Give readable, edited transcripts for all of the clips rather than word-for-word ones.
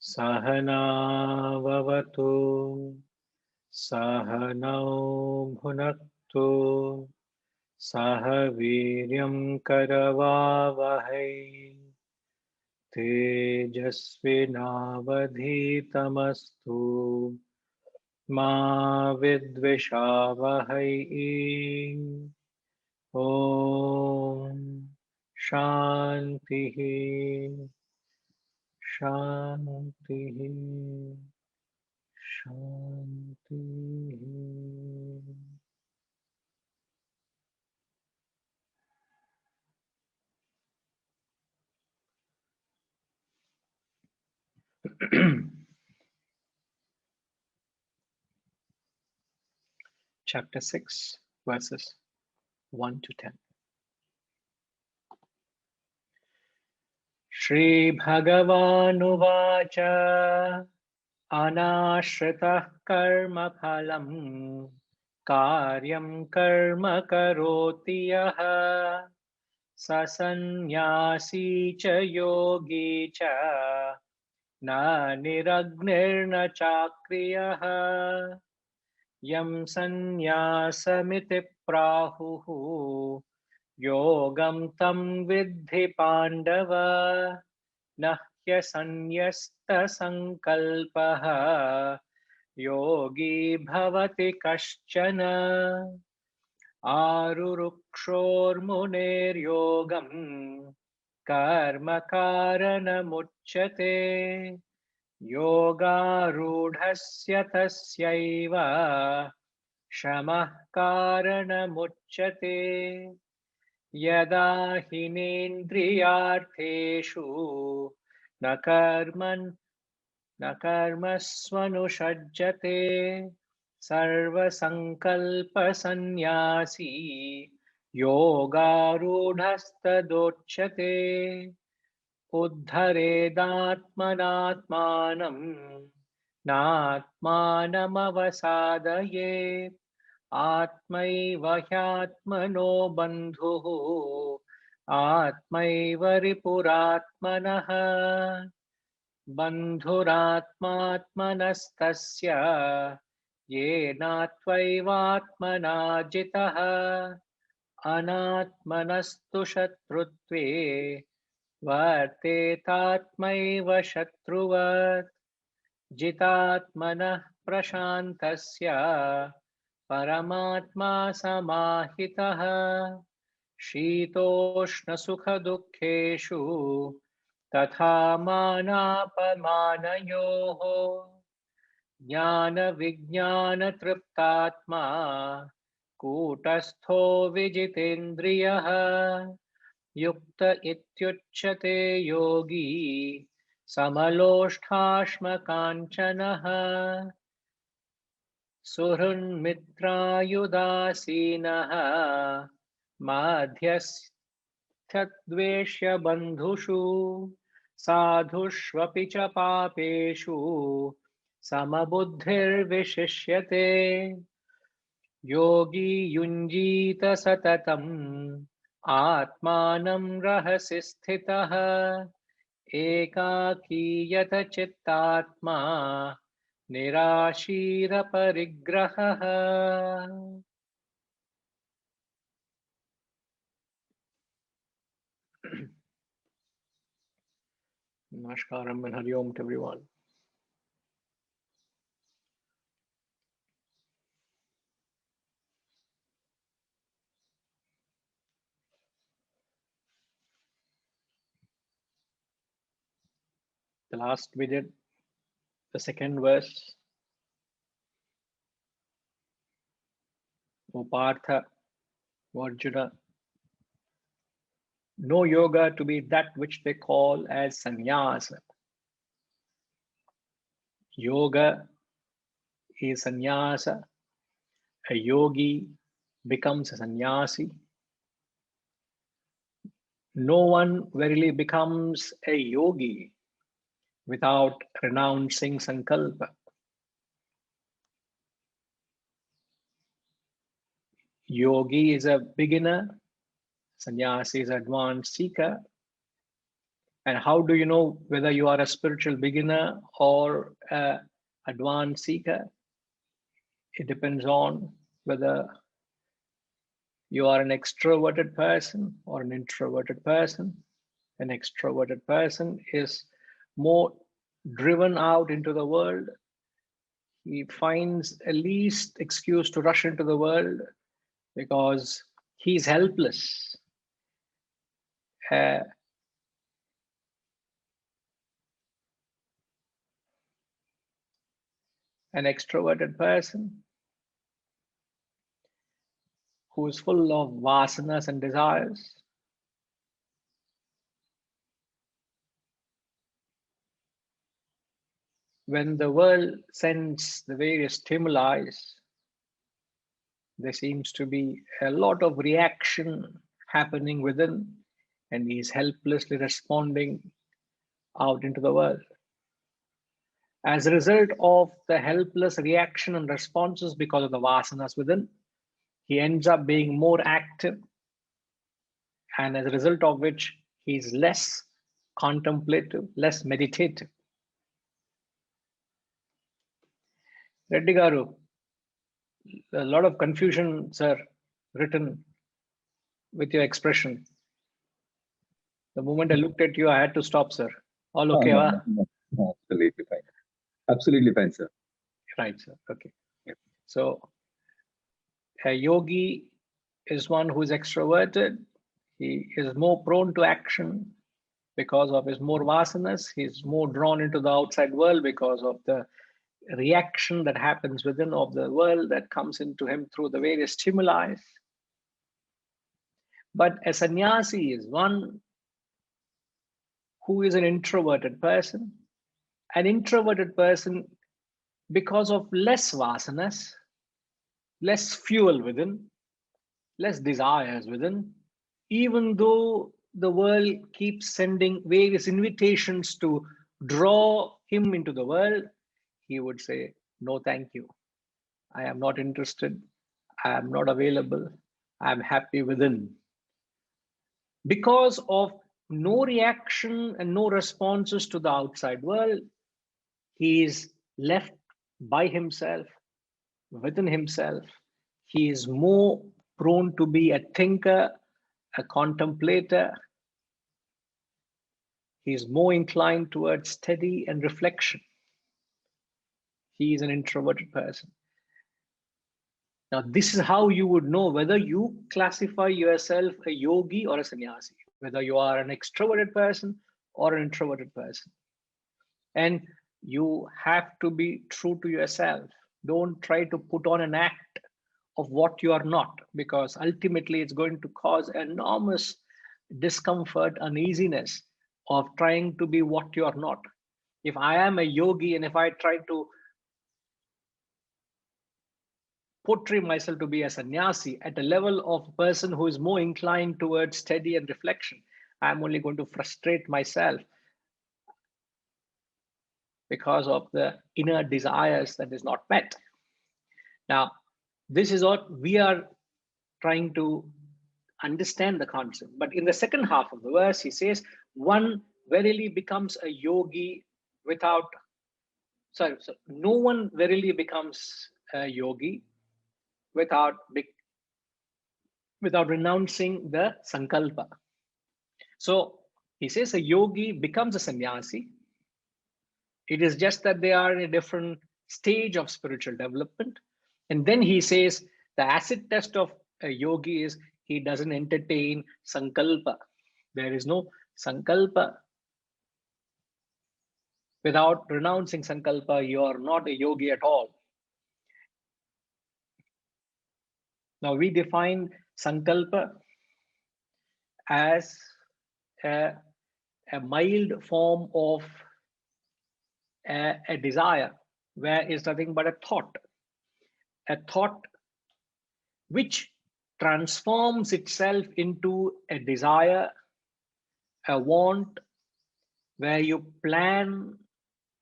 Sahana vavatu Sahanau bhunaktu Sahaviryam karavavahai Tejasvinavadhitamastu Ma vidvishavahai. Om Shanti Shanti Shanti. Chapter 6, verses 1 to 10. Shri Bhagavanuvacha Anashritah karma phalam karyam karma karoti yaha sasannyasi cha yogi cha na niragnirna chakriyah yam sanyasamiti prahuhu yogam tam vidhi pandava nahyasanyasta sankalpaha yogi bhavati kaschana आरुरुक्षोर्मुनेर्योगं कर्म कारणमुच्यते योगारूढस्य तस्यैव शमः कारणमुच्यते यदा हिनेन्द्रियार्थेषु न कर्मस्वनुषज्यते सर्वसंकल्पसन्न्यासी योगारूढस्तदोच्यते उद्धरेदात्मनात्मानं नात्मानमवसादयेत् आत्मैव ह्यात्मनो बन्धुः आत्मैव रिपुरात्मनः बन्धुरात्मात्मनस्तस्य येनात्वैवात्मना जितः अनात्मनस्तु शत्रुत्वे वर्तेतात्मैव शत्रुवत् जितात्मनः प्रशान्तस्य परमात्मा समाहितः शीतोष्णसुखदुःखेषु तथा मानापमानयोः ज्ञानविज्ञानतृप्तात्मा कूटस्थो विजितेन्द्रियः युक्त इत्युच्यते योगी समलोष्ठाश्मकाञ्चनः सुहृन्मित्रायुदासीनः माध्यस्थद्वेष्य बन्धुषु साधुष्वपि च पापेषु समबुद्धिर्विशिष्यते योगी युञ्जीत सततम् आत्मानं रहसि स्थितः एकाकीयत चित्तात्मा निराशीरपरिग्रहः Namaskaram and Hari Om to everyone. The last we did the second verse. O Partha, O Arjuna, know yoga to be that which they call as sannyasa. Yoga is sannyasa, a yogi becomes a sannyasi. No one verily becomes a yogi without renouncing sankalpa. Yogi is a beginner, sannyasi is an advanced seeker. And how do you know whether you are a spiritual beginner or an advanced seeker? It depends on whether you are an extroverted person or an introverted person. An extroverted person is more driven out into the world. He finds a least excuse to rush into the world because he's helpless. An extroverted person who is full of vasanas and desires, when the world sends the various stimuli, there seems to be a lot of reaction happening within, and he is helplessly responding out into the world. As a result of the helpless reaction and responses because of the vasanas within, he ends up being more active, and as a result of which he is less contemplative, less meditative. Reddy Garu, a lot of confusion, sir, written with your expression. The moment I looked at you, I had to stop, sir. All okay, no, absolutely fine. Absolutely fine, sir. Right, sir. Okay. Yeah. So a yogi is one who is extroverted. He is more prone to action because of his more vasanas. He's more drawn into the outside world because of the reaction that happens within of the world that comes into him through the various stimuli. But a sannyasi is one who is an introverted person. An introverted person, because of less vasanas, less fuel within, less desires within, even though the world keeps sending various invitations to draw him into the world, he would say, no, thank you. I am not interested. I am not available. I am happy within. Because of no reaction and no responses to the outside world, he is left by himself, within himself. He is more prone to be a thinker, a contemplator. He is more inclined towards study and reflection. He is an introverted person. Now, this is how you would know whether you classify yourself a yogi or a sannyasi, whether you are an extroverted person or an introverted person. And you have to be true to yourself. Don't try to put on an act of what you are not, because ultimately it's going to cause enormous discomfort, uneasiness of trying to be what you are not. If I am a yogi and if I try to portray myself to be a sannyasi at a level of person who is more inclined towards study and reflection, I'm only going to frustrate myself because of the inner desires that is not met. Now, this is what we are trying to understand the concept. But in the second half of the verse, he says, one verily becomes a yogi without, so no one verily becomes a yogi without renouncing the sankalpa. So he says a yogi becomes a sannyasi. It is just that they are in a different stage of spiritual development. And then he says the acid test of a yogi is he doesn't entertain sankalpa. There is no sankalpa. Without renouncing sankalpa, you are not a yogi at all. Now we define sankalpa as a mild form of a desire, where is nothing but a thought which transforms itself into a desire, a want, where you plan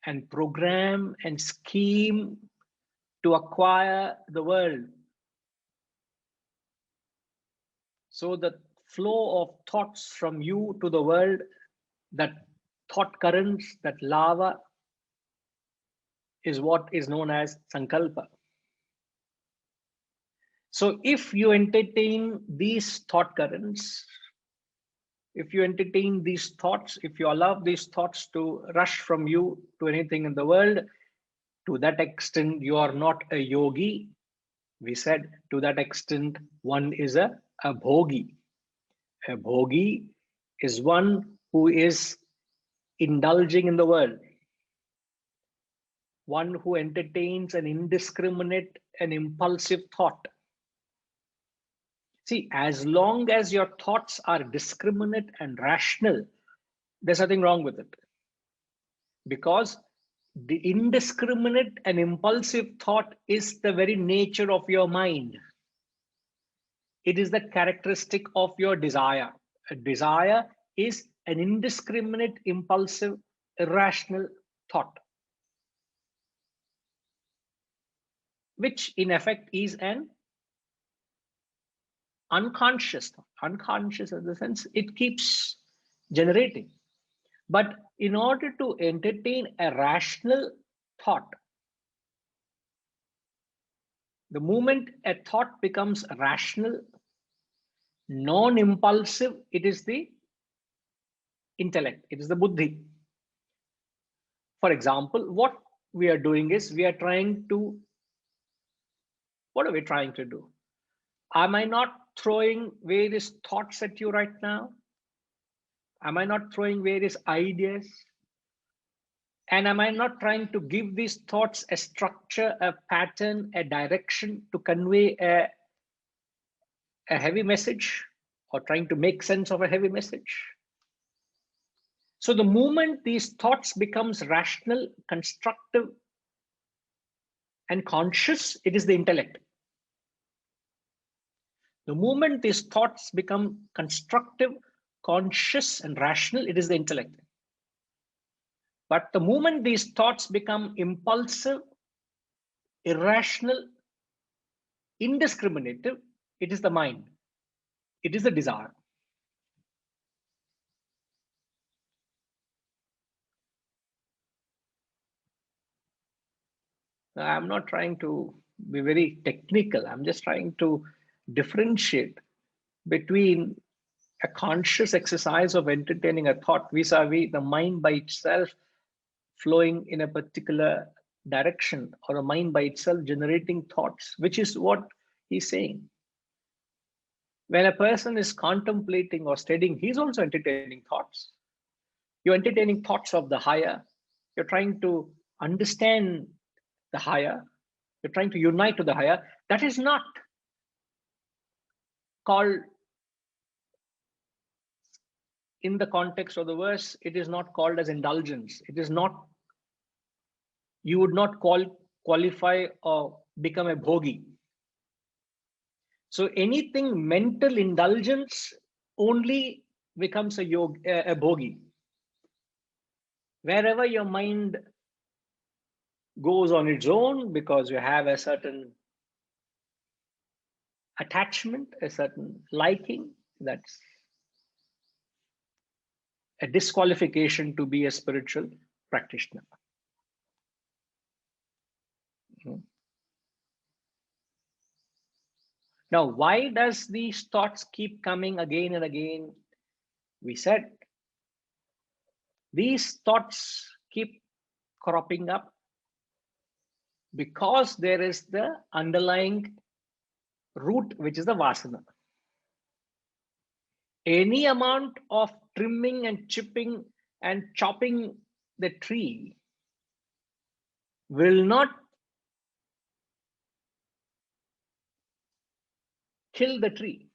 and program and scheme to acquire the world. So the flow of thoughts from you to the world, that thought currents, that lava, is what is known as sankalpa. So if you entertain these thought currents, if you entertain these thoughts, if you allow these thoughts to rush from you to anything in the world, to that extent, you are not a yogi. We said to that extent, one is a bhogi. A bhogi is one who is indulging in the world, one who entertains an indiscriminate and impulsive thought. See, as long as your thoughts are discriminate and rational, there's nothing wrong with it. Because the indiscriminate and impulsive thought is the very nature of your mind. It is the characteristic of your desire. A desire is an indiscriminate, impulsive, irrational thought, which in effect is an unconscious thought. Unconscious in the sense it keeps generating. But in order to entertain a rational thought, the moment a thought becomes rational, non-impulsive, it is the intellect, it is the buddhi. For example, what we are doing is what are we trying to do? Am I not throwing various thoughts at you right now? Am I not throwing various ideas? And am I not trying to give these thoughts a structure, a pattern, a direction to convey a heavy message, or trying to make sense of a heavy message? So the moment these thoughts becomes rational, constructive, and conscious, it is the intellect. The moment these thoughts become constructive, conscious, and rational, it is the intellect. But the moment these thoughts become impulsive, irrational, indiscriminative, it is the mind. It is the desire. I'm not trying to be very technical. I'm just trying to differentiate between a conscious exercise of entertaining a thought vis-a-vis the mind by itself flowing in a particular direction, or a mind by itself generating thoughts, which is what he's saying. When a person is contemplating or studying, he's also entertaining thoughts. You're entertaining thoughts of the higher. You're trying to understand the higher. You're trying to unite to the higher. That is not called, in the context of the verse, it is not called as indulgence. It is not, you would not qualify or become a bhogi. So anything mental indulgence only becomes a bhogi. Wherever your mind goes on its own because you have a certain attachment, a certain liking, that's a disqualification to be a spiritual practitioner. Now, why does these thoughts keep coming again and again? We said these thoughts keep cropping up because there is the underlying root, which is the vasana. Any amount of trimming and chipping and chopping the tree will not kill the tree.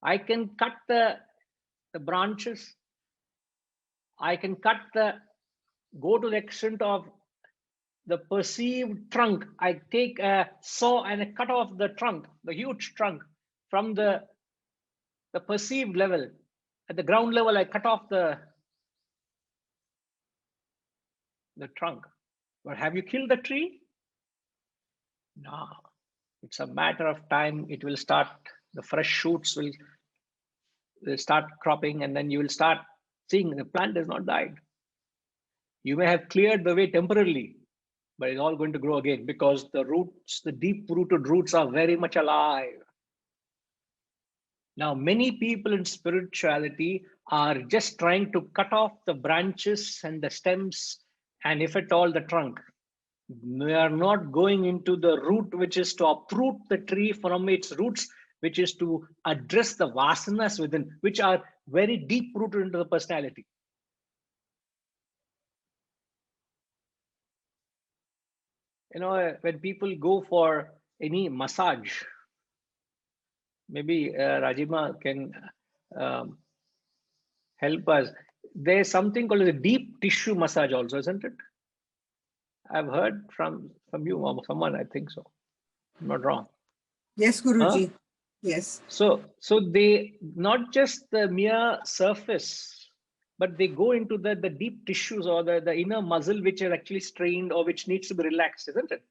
I can cut the branches. I can go to the extent of the perceived trunk. I take a saw and I cut off the trunk, the huge trunk, from the perceived level. At the ground level, I cut off the trunk. But have you killed the tree? No. It's a matter of time. It will start, the fresh shoots will start cropping, and then you will start seeing the plant has not died. You may have cleared the way temporarily, but it's all going to grow again because the roots, the deep-rooted roots are very much alive. Now, many people in spirituality are just trying to cut off the branches and the stems, and if at all, the trunk. They are not going into the root, which is to uproot the tree from its roots, which is to address the vasanas within, which are very deep rooted into the personality. You know, when people go for any massage, maybe Rajima can help us. There's something called a deep tissue massage also, isn't it? I've heard from you or someone, I think so. I'm not wrong. Yes, Guruji. Huh? Yes. So they, not just the mere surface, but they go into the deep tissues or the inner muscle, which is actually strained or which needs to be relaxed, isn't it?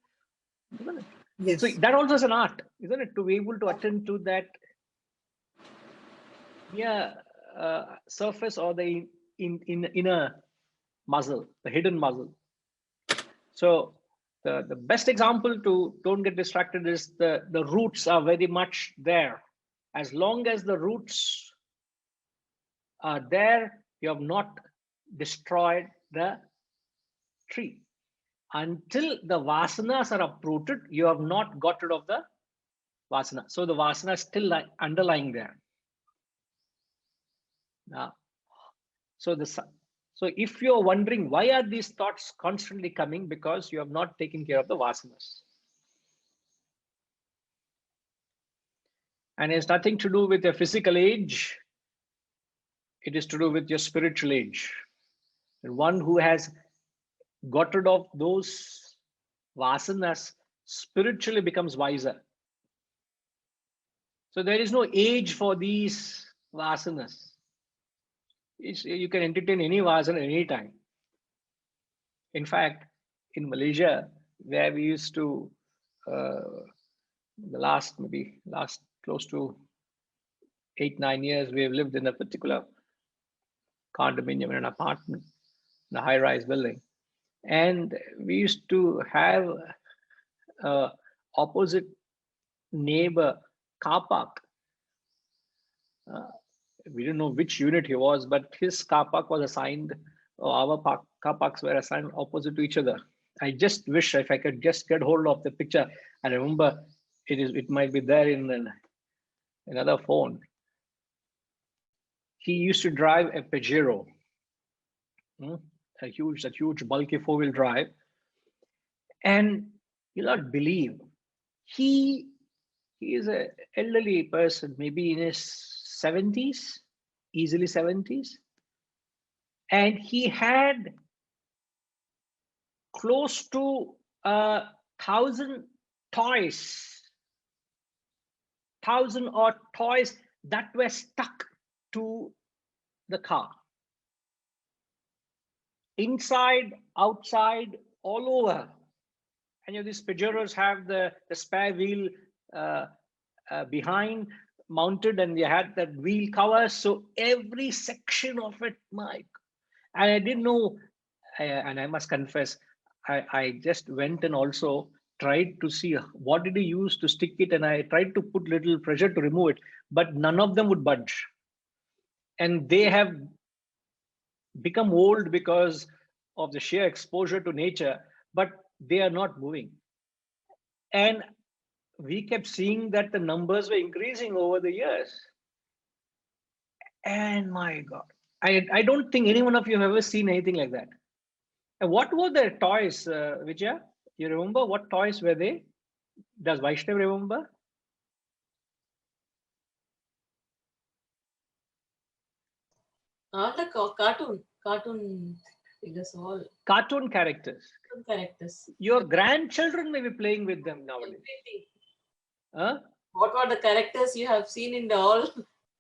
Isn't it? Yes. So that also is an art, isn't it? To be able to attend to that surface or the inner muscle, the hidden muscle. So the best example to don't get distracted is the roots are very much there. As long as the roots are there, you have not destroyed the tree. Until the vasanas are uprooted, you have not got rid of the vasana. So the vasana is still underlying there. Now, so if you're wondering why are these thoughts constantly coming, because you have not taken care of the vasanas. And it's nothing to do with your physical age. It is to do with your spiritual age. And one who has got rid of those vasanas spiritually becomes wiser. So there is no age for these vasanas. You can entertain any vasana any time. In fact, in Malaysia, where we used to, the last close to 8-9 years, we have lived in a particular condominium in an apartment, in a high-rise building. And we used to have opposite neighbor car park. We didn't know which unit he was, but his car park was assigned, or our car parks were assigned opposite to each other. I just wish if I could just get hold of the picture. I remember it might be there in another phone. He used to drive a Pajero, a huge bulky 4-wheel drive. And you'll not believe, he is an elderly person, maybe in his 70s, easily 70s. And he had close to 1,000 toys, 1,000 odd toys that were stuck to the car. Inside, outside, all over. And these Pajeros have the spare wheel behind mounted, and they had that wheel cover. So every section of it, and I didn't know, and I must confess, I just went and also tried to see what did he use to stick it, and I tried to put little pressure to remove it, but none of them would budge. And they have become old because of the sheer exposure to nature, but they are not moving. And we kept seeing that the numbers were increasing over the years. And my God, I don't think any one of you have ever seen anything like that. And what were the toys, Vijaya? You remember what toys were they? Does Vaishnav remember? All the cartoon. figures, all Cartoon characters. characters. Your grandchildren may be playing with them nowadays. Everything. Huh? What are the characters you have seen in the all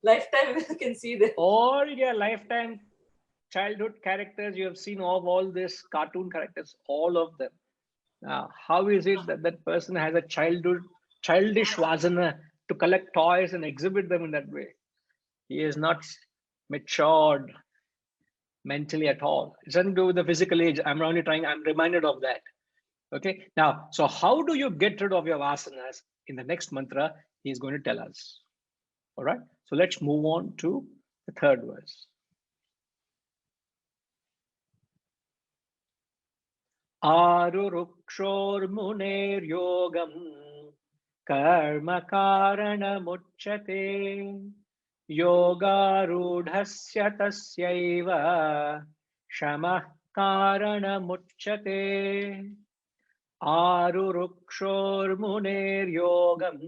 lifetime? You can see them. All your lifetime childhood characters, you have seen of all these cartoon characters, all of them. Now, how is it that that person has a childish vasana to collect toys and exhibit them in that way? He is not matured mentally at all. It doesn't do with the physical age. I'm reminded of that. Okay. Now, so how do you get rid of your vasanas? In the next mantra, he's going to tell us. All right. So let's move on to the third verse. Arurukshormuneryogam karma karanamuchyate yogarudhasya tasyaiva shamah karanamuchyate. Arurukshormuneryogam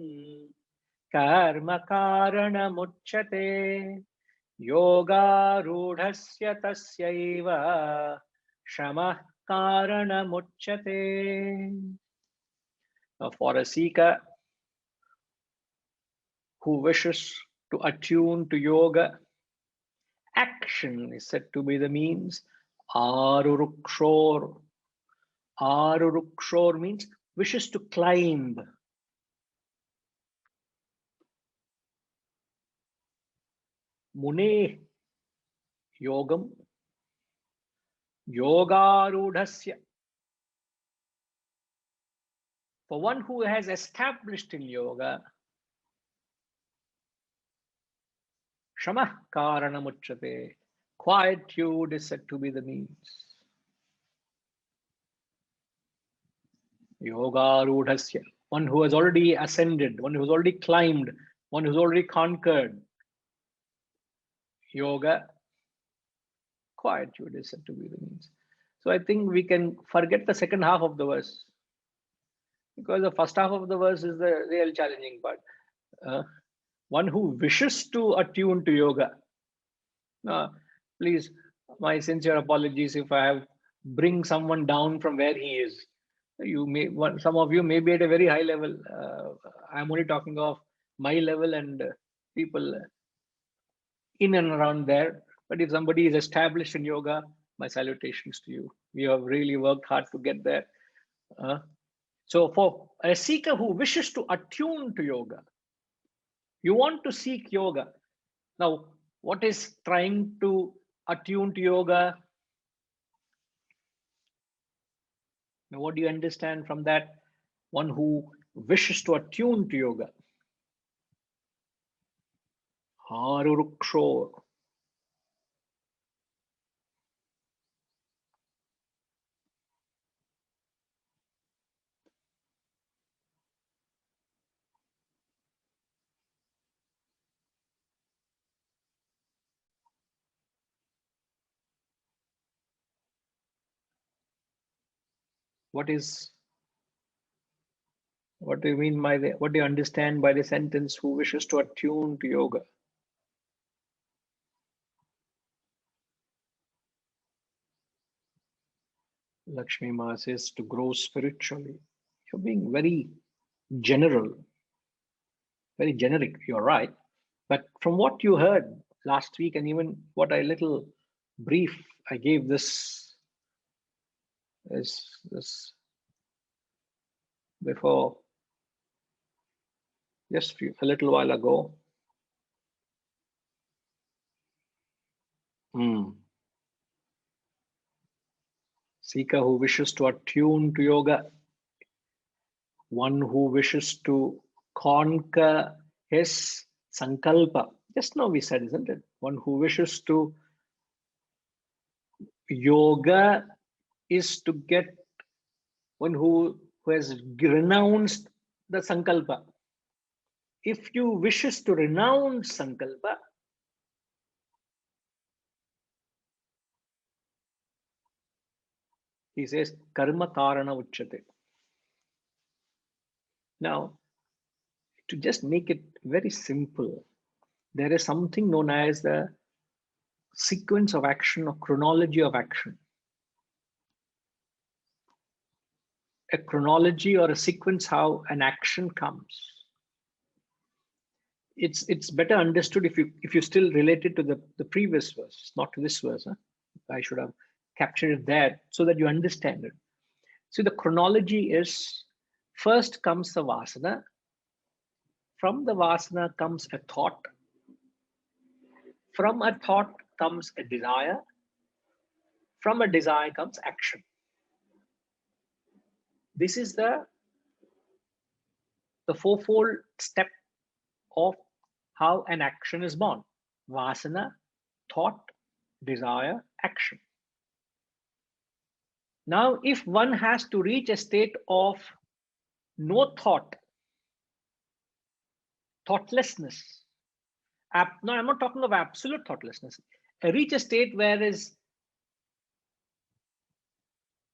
karma karanamuchyate yogarudhasya tasyaiva shamah karanamuchyate. Now, for a seeker who wishes to attune to yoga, action is said to be the means. Arurukshor. Arurukshor means wishes to climb. Mune yogam. Yogarudhasya. For one who has established in yoga, Shamah karanamuchyate. Quietude is said to be the means. Yogarudhasya. One who has already ascended, one who has already climbed, one who has already conquered. Yoga, quietude is said to be the means. So I think we can forget the second half of the verse, because the first half of the verse is the real challenging part. One who wishes to attune to yoga. Please, my sincere apologies if I have bring someone down from where he is. You may, some of you may be at a very high level. I'm only talking of my level and people in and around there. But if somebody is established in yoga, my salutations to you. You have really worked hard to get there. So for a seeker who wishes to attune to yoga, you want to seek yoga. Now, what is trying to attune to yoga? Now, what do you understand from that? One who wishes to attune to yoga. Harurukshor. What do you mean by the, what do you understand by the sentence who wishes to attune to yoga? Lakshmi Ma says to grow spiritually. You're being very general, very generic. You're right. But from what you heard last week and even what a little brief I gave this before, just a little while ago. Seeker who wishes to attune to yoga, one who wishes to conquer his sankalpa. Just now we said, isn't it? One who wishes to, yoga is to get, one who has renounced the sankalpa. If you wishes to renounce sankalpa, he says karma karana uchyate. Now, to just make it very simple, there is something known as the sequence of action or chronology of action. a chronology or a sequence how an action comes. It's better understood if you still relate it to the previous verse, not to this verse. Huh? I should have captured it there so that you understand it. So the chronology is, first comes the vasana. From the vasana comes a thought. From a thought comes a desire. From a desire comes action. This is the fourfold step of how an action is born. Vasana, thought, desire, action. Now, if one has to reach a state of no thought, thoughtlessness, no, I'm not talking of absolute thoughtlessness. Reach a state where is,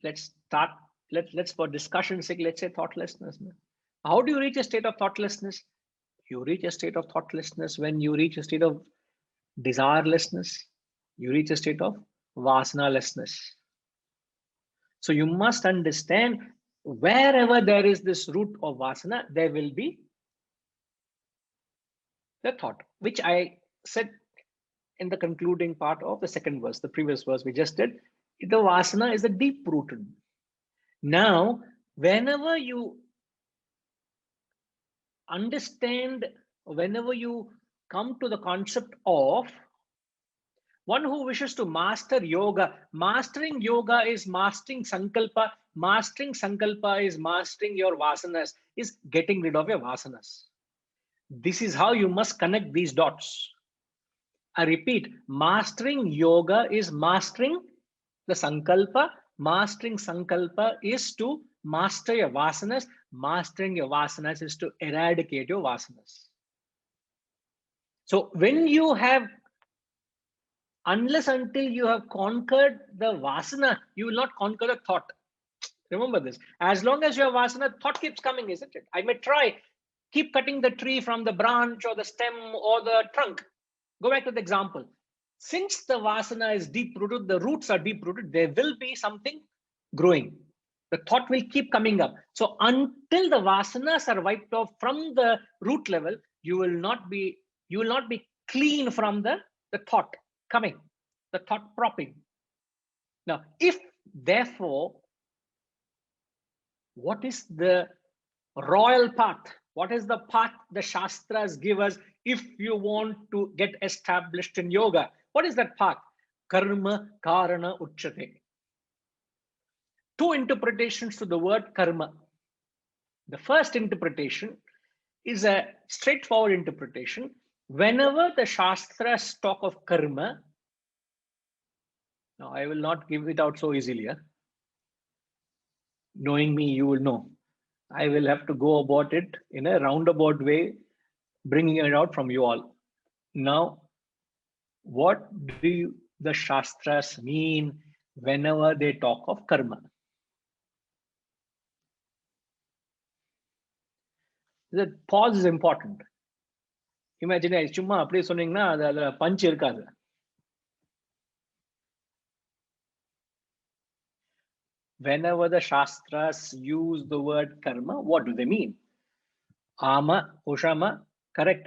let's for discussion's sake, let's say thoughtlessness. How do you reach a state of thoughtlessness? You reach a state of thoughtlessness when you reach a state of desirelessness. You reach a state of vasanalessness. So you must understand, wherever there is this root of vasana, there will be the thought, which I said in the concluding part of the second verse, the previous verse we just did. The vasana is a deep rooted. Now, whenever you understand, whenever you come to the concept of one who wishes to master yoga, mastering yoga is mastering sankalpa. Mastering sankalpa is mastering your vasanas, is getting rid of your vasanas. This is how you must connect these dots. I repeat, mastering yoga is mastering the sankalpa. Mastering sankalpa is to master your vasanas. Mastering your vasanas is to eradicate your vasanas. So when you have, unless until you have conquered the vasana, you will not conquer the thought. Remember this. As long as you have vasana, thought keeps coming, isn't it? I may try, keep cutting the tree from the branch or the stem or the trunk. Go back to the example. Since the vasana is deep rooted, the roots are deep rooted, there will be something growing. The thought will keep coming up. So until the vasanas are wiped off from the root level, you will not be clean from the thought coming, the thought propping. Now, if therefore, what is the royal path? What is the path the Shastras give us if you want to get established in yoga? What is that path? Karma Karana Uchyate. Two interpretations to the word karma. The first interpretation is a straightforward interpretation. Whenever the Shastras talk of karma, now I will not give it out so easily. Knowing me, you will know. I will have to go about it in a roundabout way, bringing it out from you all. Now, what do the Shastras mean whenever they talk of karma? The pause is important. Imagine, சும்மா அப்படியே சொன்னீங்கன்னா அதுல punch இருக்காது. Whenever the Shastras use the word karma, what do they mean? Ama, Ushama, correct.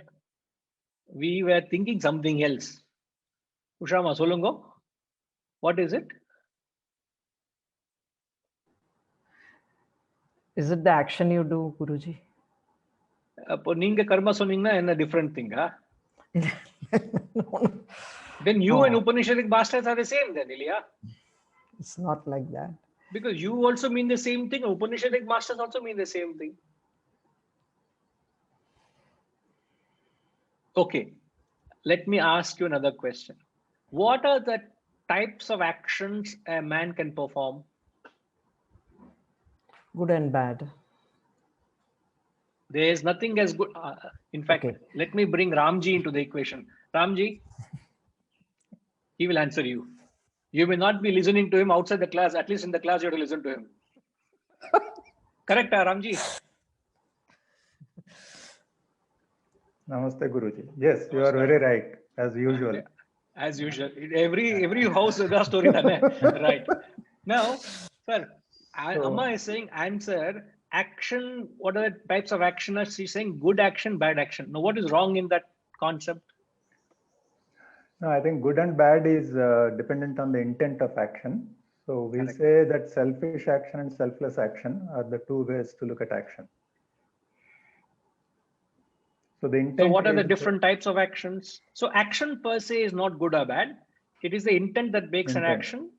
We were thinking something else. Ushama, solungo. What is it? Is it the action you do, Guruji? அப்போ நீங்க கர்மா சொன்னீங்கன்னா என்ன different thing? No. Then you and Upanishadic masters are the same then, Ilya. It's not like that. Because you also mean the same thing. Upanishadic masters also mean the same thing. Okay, let me ask you another question. What are the types of actions a man can perform? Good and bad. There is nothing as good. In fact, Okay. let me bring Ramji into the equation. Ramji, he will answer you. You may not be listening to him outside the class. At least in the class, you have to listen to him. Correct, Ramji? Namaste, Guruji. Yes, you are very right, as usual. As usual. Every house is a story. Right. Now, sir, Amma is saying answer, action, what are the types of action? She's saying good action, bad action. Now, what is wrong in that concept? No, I think good and bad is dependent on the intent of action. So we Correct. say that selfish action and selfless action are the two ways to look at action. So the intent. So what are the is different types of actions? So action per se is not good or bad. It is the intent that makes an Intent. action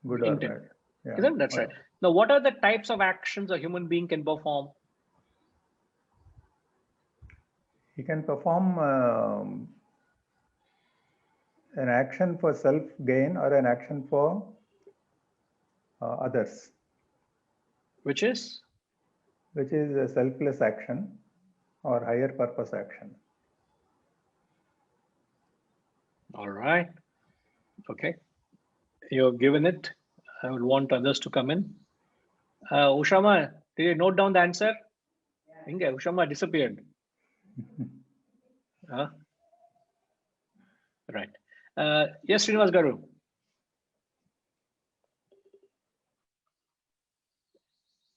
Good or intent. bad. Yeah. Isn't that right? Now, what are the types of actions a human being can perform? He can perform an action for self-gain or an action for others, Which is? which is a selfless action or higher purpose action. All right. Okay. You've given it. I would want others to come in. Ushama, did you note down the answer? Inge, Ushama disappeared. Right. Yes, Srinivas Garu.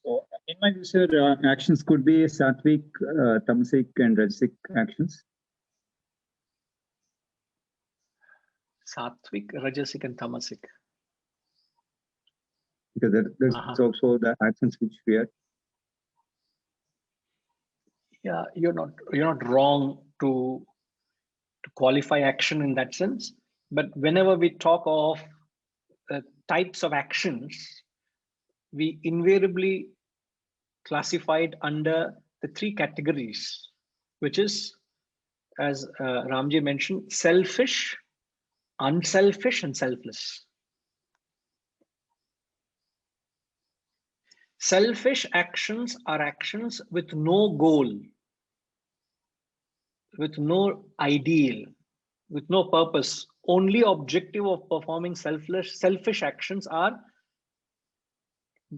So, in my view, sir, actions could be sattvic, tamasic, and rajasic actions. Sattvic, Rajasic, and Tamasic. Because there's also the actions which we are. Yeah, you're not wrong to qualify action in that sense. But whenever we talk of types of actions, we invariably classify it under the three categories, which is, as Ramji mentioned, selfish, unselfish, and selfless. Selfish actions are actions with no goal, with no ideal, with no purpose. Only objective of performing selfish actions are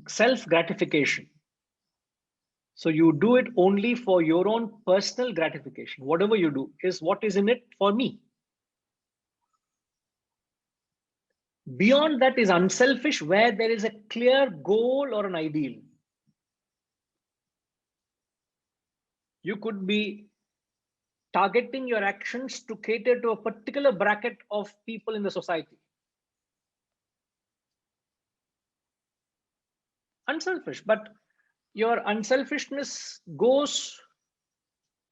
self-gratification. So you do it only for your own personal gratification. Whatever you do is what is in it for me. Beyond that is unselfish, where there is a clear goal or an ideal. You could be targeting your actions to cater to a particular bracket of people in the society. Unselfish, but your unselfishness goes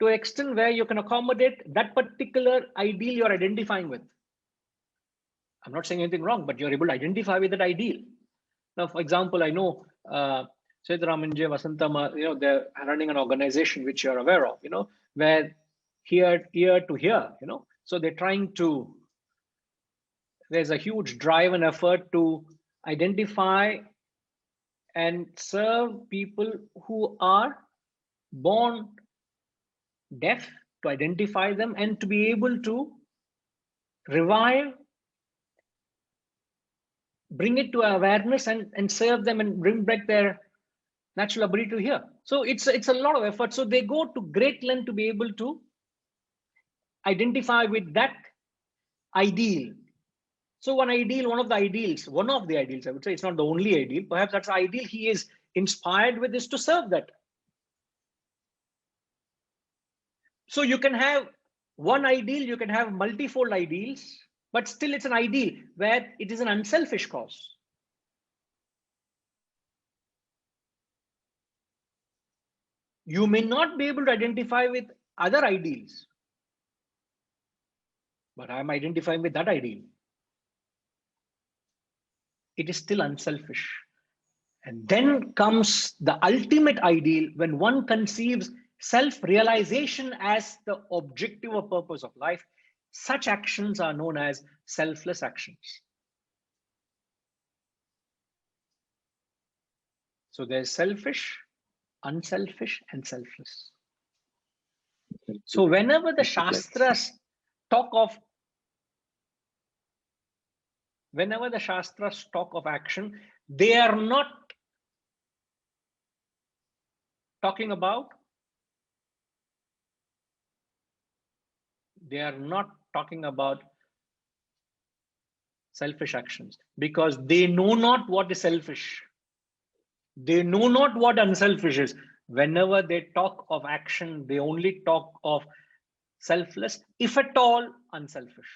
to an extent where you can accommodate that particular ideal you're identifying with. I'm not saying anything wrong, but you're able to identify with that ideal. Now, for example, I know Seetharamanjay, Vasantama, they're running an organization which you're aware of, where here to here, so they're trying to, there's a huge drive and effort to identify and serve people who are born deaf, to identify them and to be able to revive, bring it to awareness and serve them and bring back their natural ability to hear. So it's a lot of effort. So they go to great length to be able to identify with that ideal. So one of the ideals, I would say, it's not the only ideal, perhaps that's the ideal he is inspired with, is to serve that. So you can have one ideal, you can have multifold ideals, but still it's an ideal where it is an unselfish cause. You may not be able to identify with other ideals, but I'm identifying with that ideal. It is still unselfish. And then comes the ultimate ideal, when one conceives self-realization as the objective or purpose of life. Such actions are known as selfless actions. So there's selfish, unselfish, and selfless. So whenever the Shastras talk of action, they are not talking about selfish actions, because they know not what is selfish. They know not what unselfish is. Whenever they talk of action, they only talk of selfless, if at all unselfish.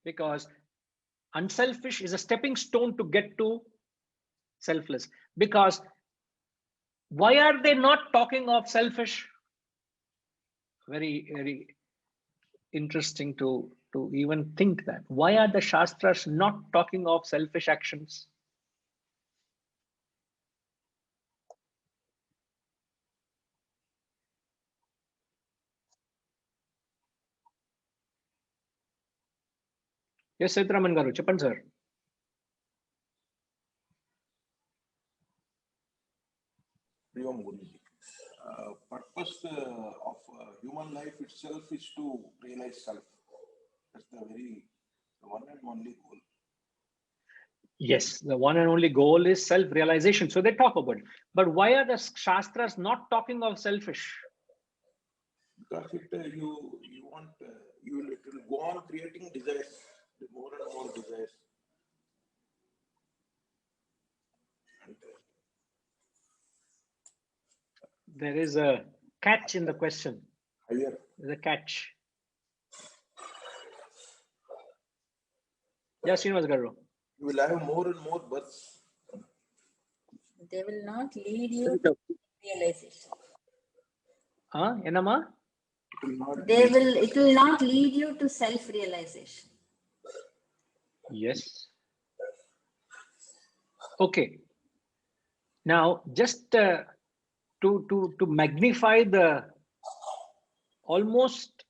Because unselfish is a stepping stone to get to selfless. Because why are they not talking of selfish? Very, very interesting to even think that. Why are the Shastras not talking of selfish actions? Yes, Setraman Garu, Chapan sir. Privam Guruji. Purpose of human life itself is to realize self. That's the one and only goal. Yes, the one and only goal is self-realization. So they talk about it. But why are the Shastras not talking of selfish? Because you want it will go on creating desires, more and more desires. And, There is a catch in the question. higher. There's a catch. Yes, Srinivas Garu. You will have more and more births. They will not lead you to realization. Enama? It will not It will not lead you to self-realization. Yes. Okay. Now, just to magnify the almost,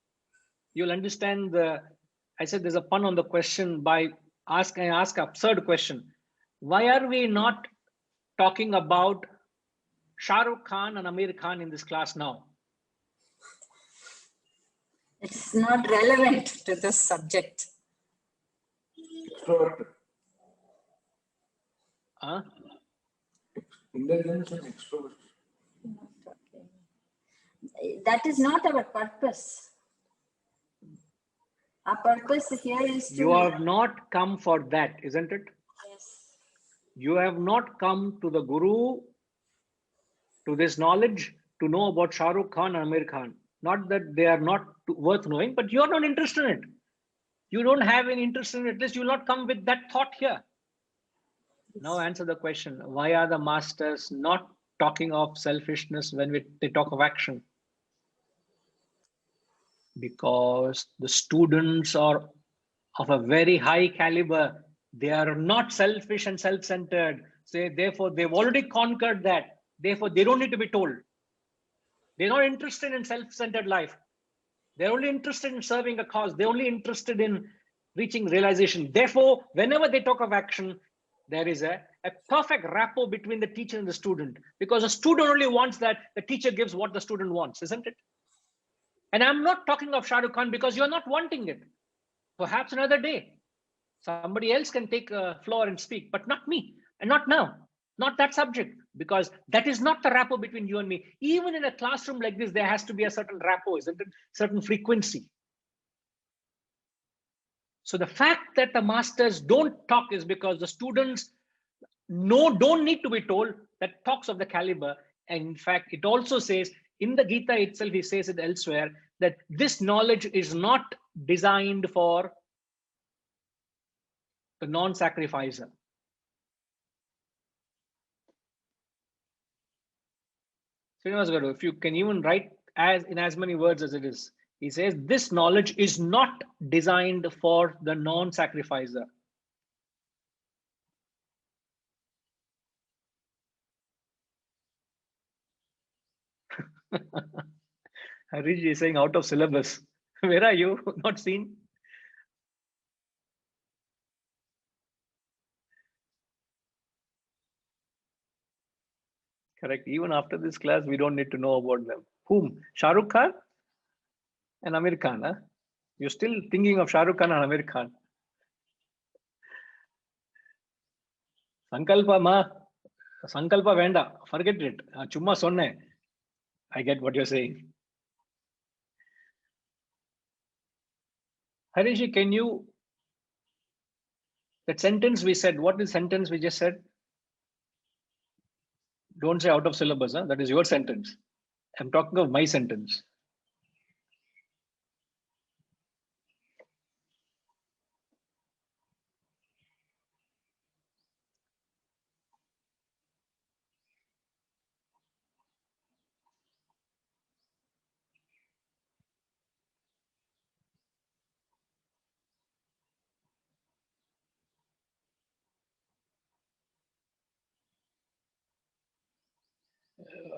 you'll understand I said there's a pun on the question by ask absurd question. Why are we not talking about Shah Rukh Khan and Amir Khan in this class now? It's not relevant to this subject. extrovert. Huh? Intelligence and extrovert. That is not our purpose. Our purpose here is to. You have not come for that, isn't it? Yes. You have not come to the Guru, to this knowledge, to know about Shah Rukh Khan and Amir Khan. Not that they are not worth knowing, but you are not interested in it. You don't have any interest in it. At least you will not come with that thought here. Now answer the question. Why are the masters not talking of selfishness when they talk of action? Because the students are of a very high caliber. They are not selfish and self-centered. So therefore, they've already conquered that. Therefore, they don't need to be told. They're not interested in self-centered life. They're only interested in serving a cause. They're only interested in reaching realization. Therefore, whenever they talk of action, there is a perfect rapport between the teacher and the student, because the student only wants that the teacher gives what the student wants, isn't it? And I'm not talking of Shah Rukh Khan because you're not wanting it. Perhaps another day, somebody else can take a floor and speak, but not me, and not now, not that subject, because that is not the rapport between you and me. Even in a classroom like this, there has to be a certain rapport, isn't it? Certain frequency. So the fact that the masters don't talk is because the students don't need to be told. That talks of the caliber. And in fact, it also says in the Gita itself, he says it elsewhere, that this knowledge is not designed for the non-sacrificer. Srinivas Garu, if you can even write in as many words as it is, he says this knowledge is not designed for the non-sacrificer. Harish is saying out of syllabus. Where are you? Not seen? Correct. Even after this class, we don't need to know about them. Whom? Shah Rukh Khan and Amir Khan. Huh? You're still thinking of Shah Rukh Khan and Amir Khan. Sankalpa ma. Sankalpa venda. Forget it. Chumma sonne. I get what you're saying. Harishi, can you, that sentence we said, what is sentence we just said? Don't say out of syllabus, huh? That is your sentence. I'm talking of my sentence.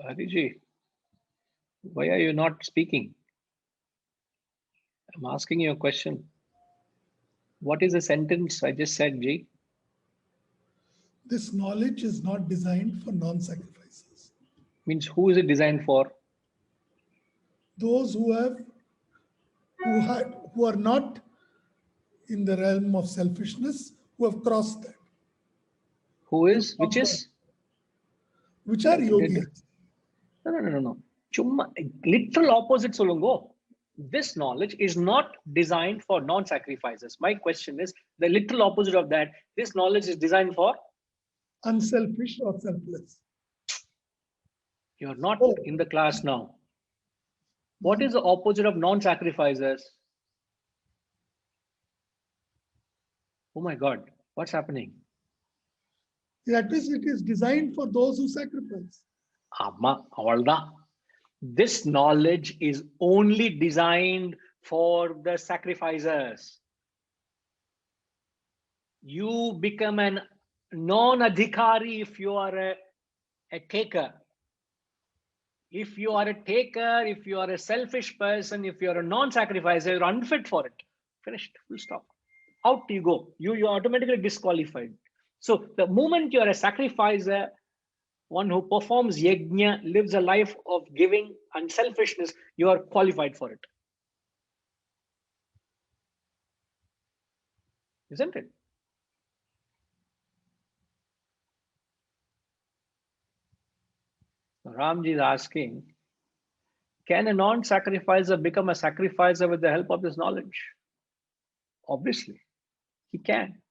Hariji, why are you not speaking? I'm asking you a question. What is the sentence I just said, Ji? This knowledge is not designed for non-sacrifices. Means who is it designed for? Those who are not in the realm of selfishness, who have crossed that, Who is? Which is? which are yogis. No. Chumma, literal opposite solungo. This knowledge is not designed for non-sacrifices. My question is the literal opposite of that. This knowledge is designed for? Unselfish or selfless. You're not in the class now. What is the opposite of non-sacrificers? Oh my God, what's happening? That means it is designed for those who sacrifice. Amma, avalda. This knowledge is only designed for the sacrificers. You become an non-adhikari if you are a taker. If you are a taker, if you are a selfish person, if you are a non-sacrificer, you're unfit for it. Finished, full stop. Out you go. You're automatically disqualified. So the moment you're a sacrificer, one who performs yajna, lives a life of giving, unselfishness, you are qualified for it. Isn't it? Ramji is asking, can a non-sacrificer become a sacrificer with the help of this knowledge? Obviously, he can.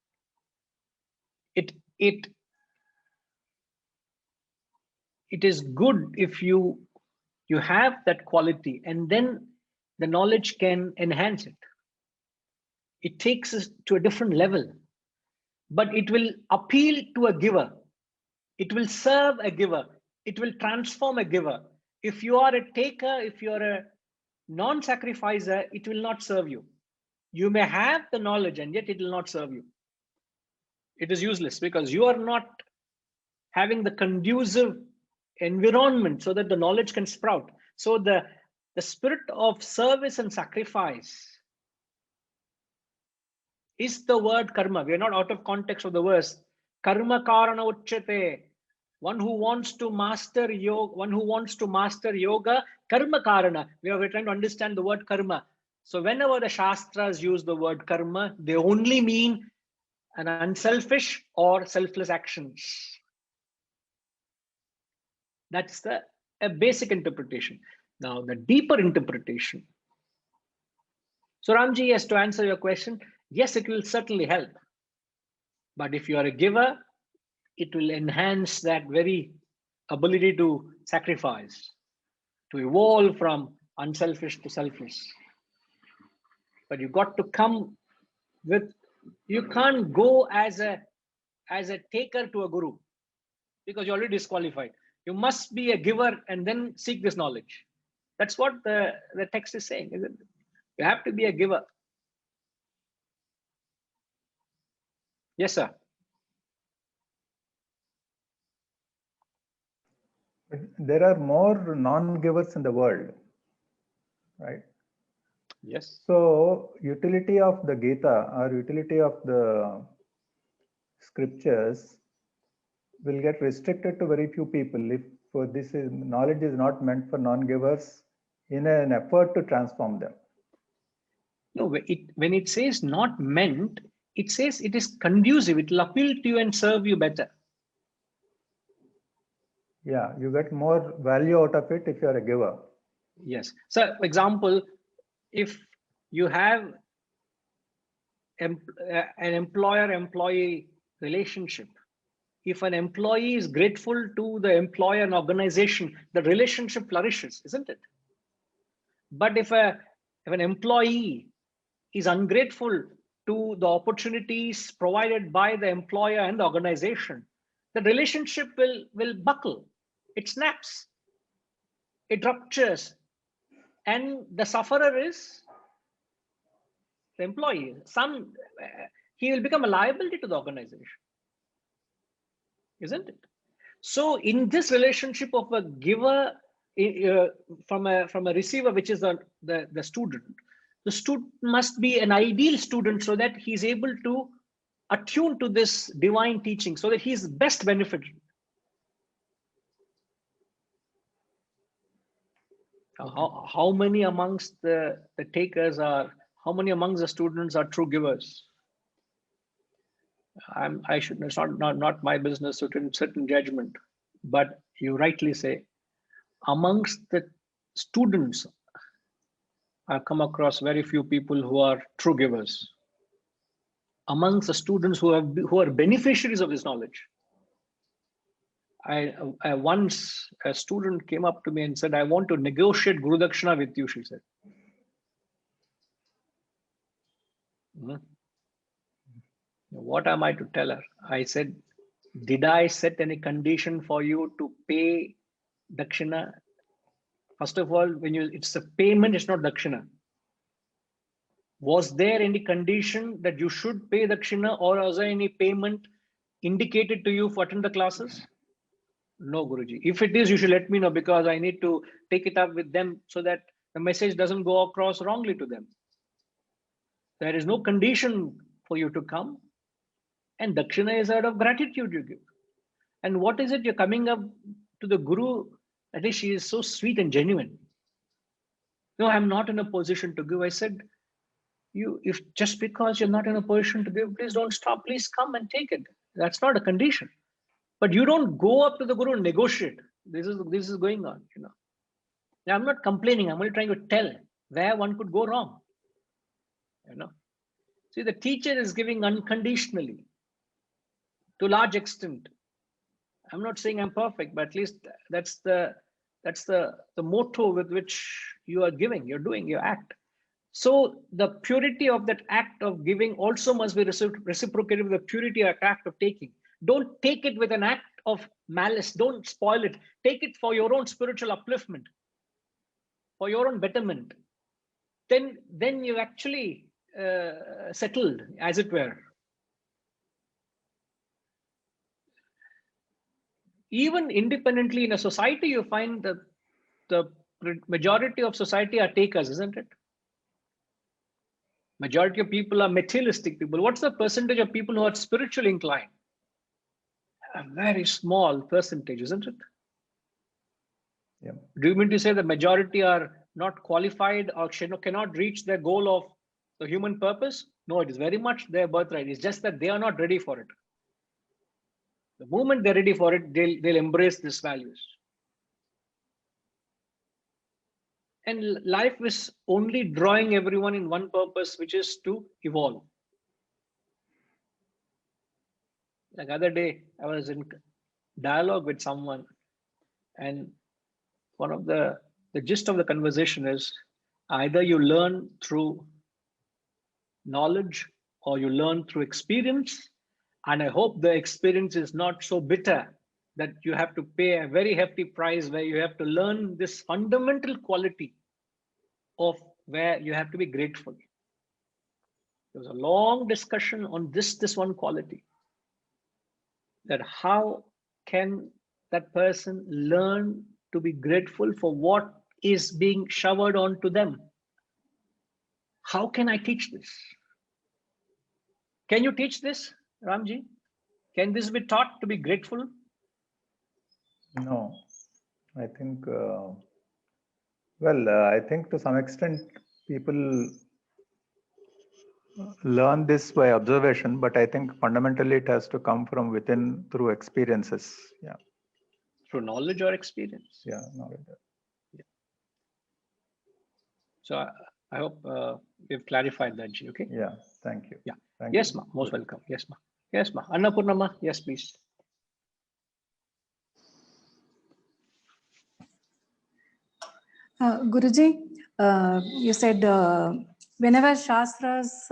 It is good if you have that quality, and then the knowledge can enhance it. It takes us to a different level, but it will appeal to a giver. It will serve a giver. It will transform a giver. If you are a taker, if you're a non-sacrificer, it will not serve you. You may have the knowledge and yet it will not serve you. It is useless because you are not having the conducive environment so that the knowledge can sprout. So the spirit of service and sacrifice is the word karma. We are not out of context of the verse. Karma karana uchyate. One who wants to master yoga, karma karana. We are trying to understand the word karma. So whenever the Shastras use the word karma, they only mean an unselfish or selfless actions. That's a basic interpretation. Now the deeper interpretation. So Ramji, yes, to answer your question, yes, it will certainly help. But if you are a giver, it will enhance that very ability to sacrifice, to evolve from unselfish to selfless. But you got to come with, you can't go as a taker to a guru because you're already disqualified. You must be a giver and then seek this knowledge. That's what the text is saying, isn't it? You have to be a giver. Yes, sir. There are more non-givers in the world, right? Yes. So utility of the Gita or utility of the scriptures will get restricted to very few people if knowledge is not meant for non-givers in an effort to transform them. No, when it says not meant, it says it is conducive. It will appeal to you and serve you better. Yeah, you get more value out of it if you are a giver. Yes. So, for example, if you have an employer-employee relationship, if an employee is grateful to the employer and organization, the relationship flourishes, isn't it? But if an employee is ungrateful to the opportunities provided by the employer and the organization, the relationship will buckle. It snaps. It ruptures. And the sufferer is the employee. He will become a liability to the organization, isn't it? So in this relationship of a giver from a receiver, which is the student, the student must be an ideal student so that he's able to attune to this divine teaching so that he's best benefited. How many amongst the takers are, how many amongst the students are true givers? It's not my business to certain judgment, but you rightly say, amongst the students, I've come across very few people who are true givers. Amongst the students who are beneficiaries of this knowledge. I once, a student came up to me and said, I want to negotiate Guru Dakshina with you, she said. What am I to tell her? I said, did I set any condition for you to pay Dakshina? First of all, it's a payment, it's not Dakshina. Was there any condition that you should pay Dakshina, or was there any payment indicated to you for attend the classes? No, Guruji. If it is, you should let me know, because I need to take it up with them so that the message doesn't go across wrongly to them. There is no condition for you to come. And Dakshina is out of gratitude you give. And what is it you're coming up to the Guru? At least she is so sweet and genuine. No, I'm not in a position to give. I said, if just because you're not in a position to give, please don't stop. Please come and take it. That's not a condition. But you don't go up to the Guru and negotiate. This is going on, Now, I'm not complaining. I'm only trying to tell where one could go wrong. See, the teacher is giving unconditionally to a large extent. I'm not saying I'm perfect, but at least that's the motto with which you are giving, you're doing your act. So the purity of that act of giving also must be reciprocated with the purity of act of taking. Don't take it with an act of malice. Don't spoil it. Take it for your own spiritual upliftment, for your own betterment. Then you actually settled, as it were. Even independently in a society, you find that the majority of society are takers, isn't it? Majority of people are materialistic people. What's the percentage of people who are spiritually inclined? A very small percentage, isn't it? Yeah. Do you mean to say the majority are not qualified or cannot reach their goal of the human purpose? No, it is very much their birthright. It's just that they are not ready for it. The moment they're ready for it, they'll embrace these values. And life is only drawing everyone in one purpose, which is to evolve. Like other day, I was in dialogue with someone, and one of the gist of the conversation is either you learn through knowledge or you learn through experience. And I hope the experience is not so bitter that you have to pay a very hefty price, where you have to learn this fundamental quality of where you have to be grateful. There was a long discussion on this one quality, that how can that person learn to be grateful for what is being showered onto them? How can I teach this? Can you teach this, Ramji? Can this be taught to be grateful? No, I think, I think to some extent people learn this by observation, but I think fundamentally it has to come from within through experiences. Yeah. Through knowledge or experience? Yeah, knowledge. Yeah. So I hope we've clarified that, Ji, okay? Yeah, thank you. Yeah. Thank Yes, you. ma. Most welcome. Yes, ma. Yes, ma. Annapurna ma. Yes, please. Guruji, you said whenever Shastras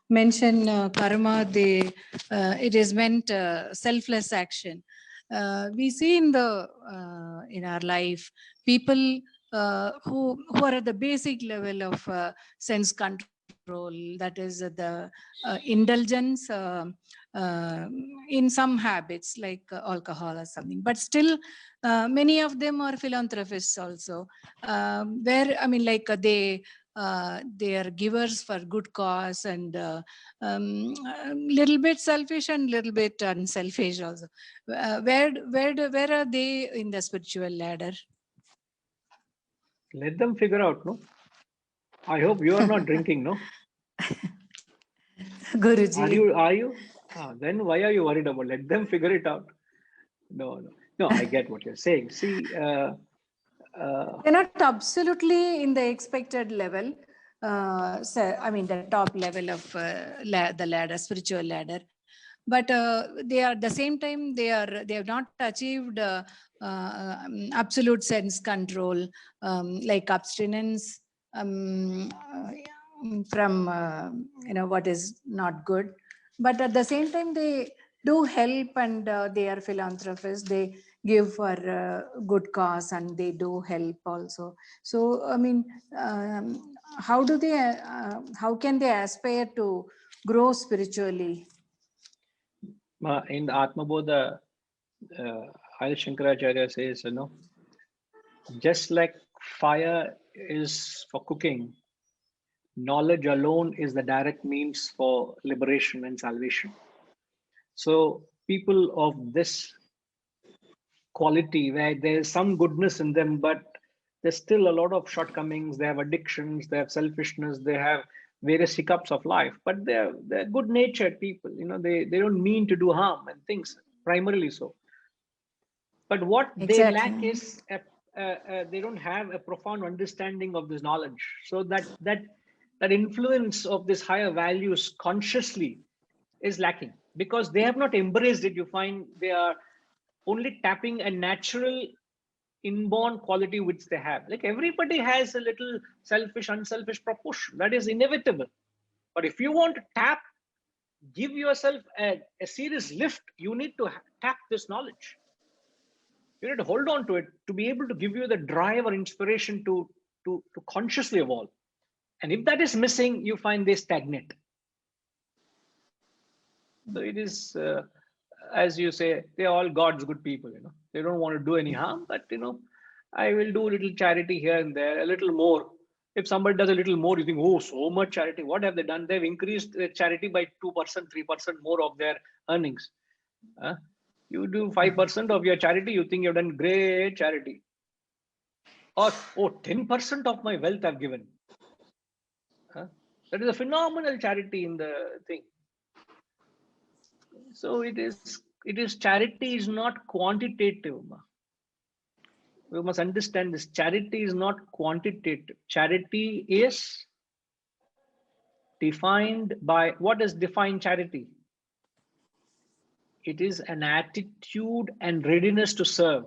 mention karma, it is meant selfless action. We see in our life people who are at the basic level of sense control, that is the indulgence in some habits like alcohol or something, but still many of them are philanthropists also, where I mean like they are givers for good cause and little bit selfish and little bit unselfish also. Where are they in the spiritual ladder? Let them figure out, no? I hope you are not drinking, no? Guruji. Are you? Then why are you worried about? Let them figure it out. No. I get what you're saying. See, They're not absolutely in the expected level. So, I mean, the top level of the ladder, spiritual ladder. But they are at the same time they have not achieved absolute sense control, like abstinence from what is not good. But at the same time they do help, and they are philanthropists. They give for good cause and they do help also. So I mean, how can they aspire to grow spiritually? in the Atma Bodha, Adi Shankaracharya says, just like fire is for cooking, knowledge alone is the direct means for liberation and salvation. So people of this quality, where there is some goodness in them, but there's still a lot of shortcomings, they have addictions, they have selfishness, they have various hiccups of life, but they're good natured people, they don't mean to do harm and things, primarily so. But what they lack is they don't have a profound understanding of this knowledge. So that influence of this higher values consciously is lacking, because they have not embraced it. You find they are only tapping a natural inborn quality which they have. Like everybody has a little selfish, unselfish proportion. That is inevitable. But if you want to give yourself a serious lift, you need to tap this knowledge. You need to hold on to it to be able to give you the drive or inspiration to consciously evolve. And if that is missing, you find they stagnate. So it is, as you say, they're all God's good people. They don't want to do any harm, but I will do a little charity here and there, a little more. If somebody does a little more, you think, oh, so much charity. What have they done? They've increased their charity by 2%, 3% more of their earnings. You do 5% of your charity, you think you've done great charity. Or, 10% of my wealth I've given. That is a phenomenal charity in the thing. So it is charity is not quantitative. We must understand this. Charity is not quantitative. Charity is defined by, what is defined charity? It is an attitude and readiness to serve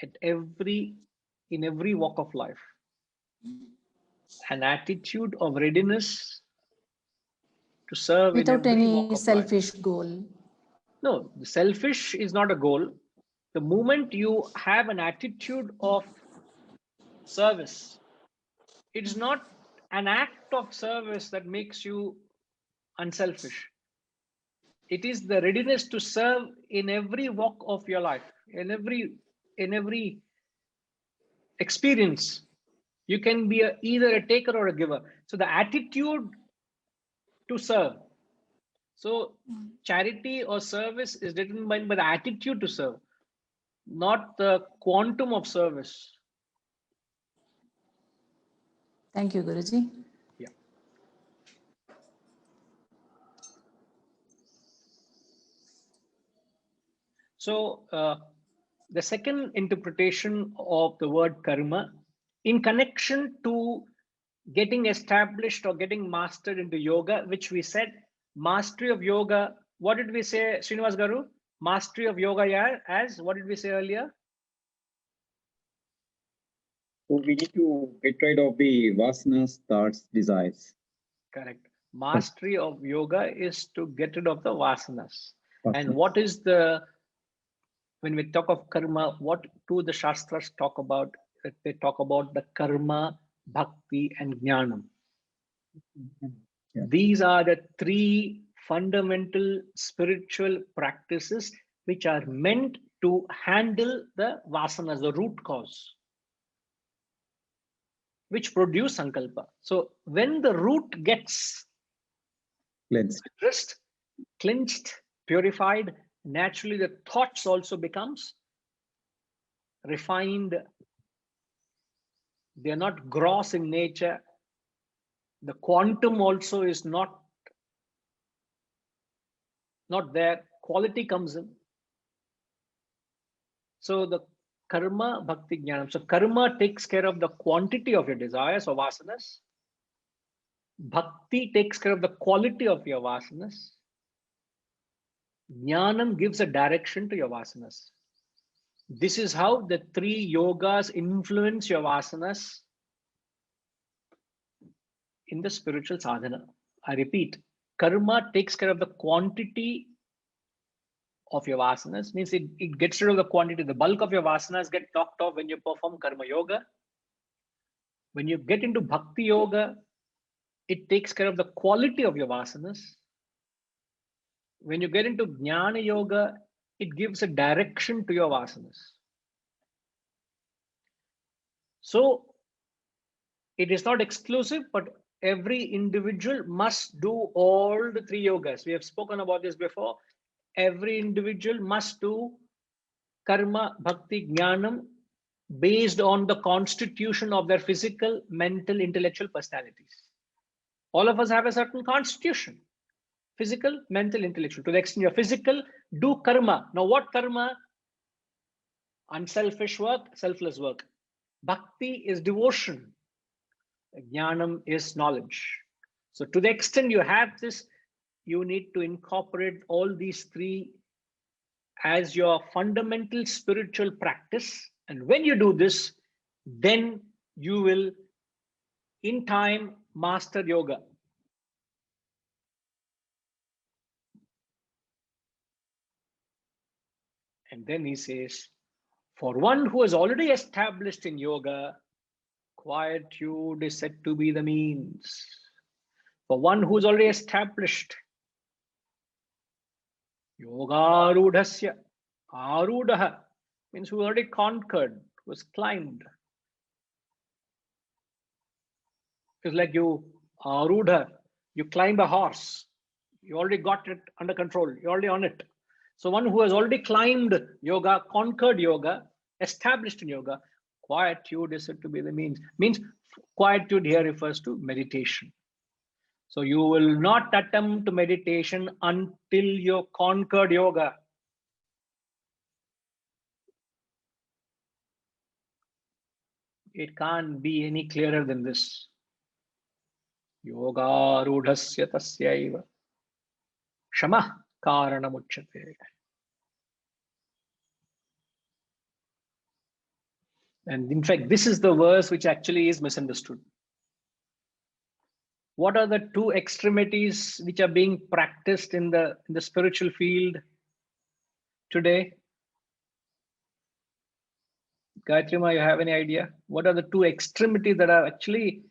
in every walk of life. An attitude of readiness to serve without in every any walk of selfish life. goal. No, selfish is not a goal. The moment you have an attitude of service, it's not an act of service that makes you unselfish. It is the readiness to serve in every walk of your life, in every experience. You can be either a taker or a giver. So the attitude to serve. So charity or service is determined by the attitude to serve, not the quantum of service. Thank you, Guruji. Yeah. So the second interpretation of the word karma, in connection to getting established or getting mastered into yoga, which we said, mastery of yoga, what did we say, Srinivas Garu? Mastery of yoga, yeah, as what did we say earlier? So we need to get rid of the vasanas, thoughts, desires. Correct. Mastery of yoga is to get rid of the vasanas. And Vasanas. what is when we talk of karma, what do the Shastras talk about? They talk about the karma, bhakti, and jnanam. Yeah. These are the three fundamental spiritual practices which are meant to handle the vasanas, the root cause, which produce sankalpa. So when the root gets Cleansed. addressed, cleansed, purified, naturally the thoughts also becomes refined. They are not gross in nature. The quantum also is not there. Quality comes in. So the karma, bhakti, jnanam. So karma takes care of the quantity of your desires or vasanas. Bhakti takes care of the quality of your vasanas. Jnanam gives a direction to your vasanas. This is how the three yogas influence your vasanas in the spiritual sadhana. I repeat, karma takes care of the quantity of your vasanas, means it gets rid of the quantity. The bulk of your vasanas get knocked off when you perform karma yoga. When you get into bhakti yoga, it takes care of the quality of your vasanas. When you get into jnana yoga, it gives a direction to your vasanas. So it is not exclusive, but every individual must do all the three yogas. We have spoken about this before. Every individual must do karma, bhakti, jnanam based on the constitution of their physical, mental, intellectual personalities. All of us have a certain constitution. Physical, mental, intellectual. To the extent you're physical, do karma. Now what karma? Unselfish work, selfless work. Bhakti is devotion. Jnanam is knowledge. So to the extent you have this, you need to incorporate all these three as your fundamental spiritual practice. And when you do this, then you will, in time, master yoga. And then he says, for one who is already established in yoga, quietude is said to be the means. For one who is already established, yoga arudhasya, arudha means who already conquered, who has climbed. It's like you arudha, you climb a horse, you already got it under control, you're already on it. So one who has already climbed yoga, conquered yoga, established in yoga, quietude is said to be the means. Means quietude here refers to meditation. So you will not attempt meditation until you conquered yoga. It can't be any clearer than this. Yoga rudhasya tasyaiva shama karanamuchyate. And in fact, this is the verse which actually is misunderstood. What are the two extremities which are being practiced in the spiritual field today? Gayatri Ma, you have any idea? What are the two extremities that are actually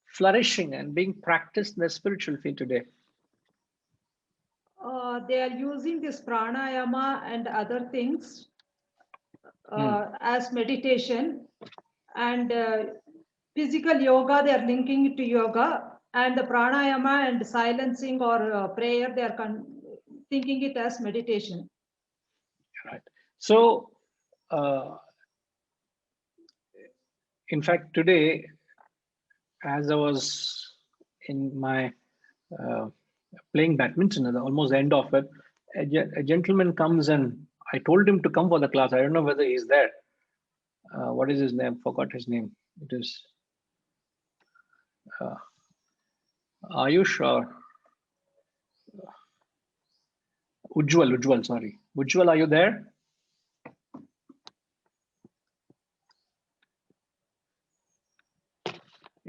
flourishing and being practiced in the spiritual field today? They are using this pranayama and other things as meditation, and physical yoga they are linking it to yoga, and the pranayama and silencing or prayer they are thinking it as meditation. Right. So, in fact, today, as I was in my playing badminton at almost the end of it, a gentleman comes and I told him to come for the class. I don't know whether he's there. What is his name? Forgot his name. It is Ayush or Ujjwal, sorry. Ujjwal, are you there?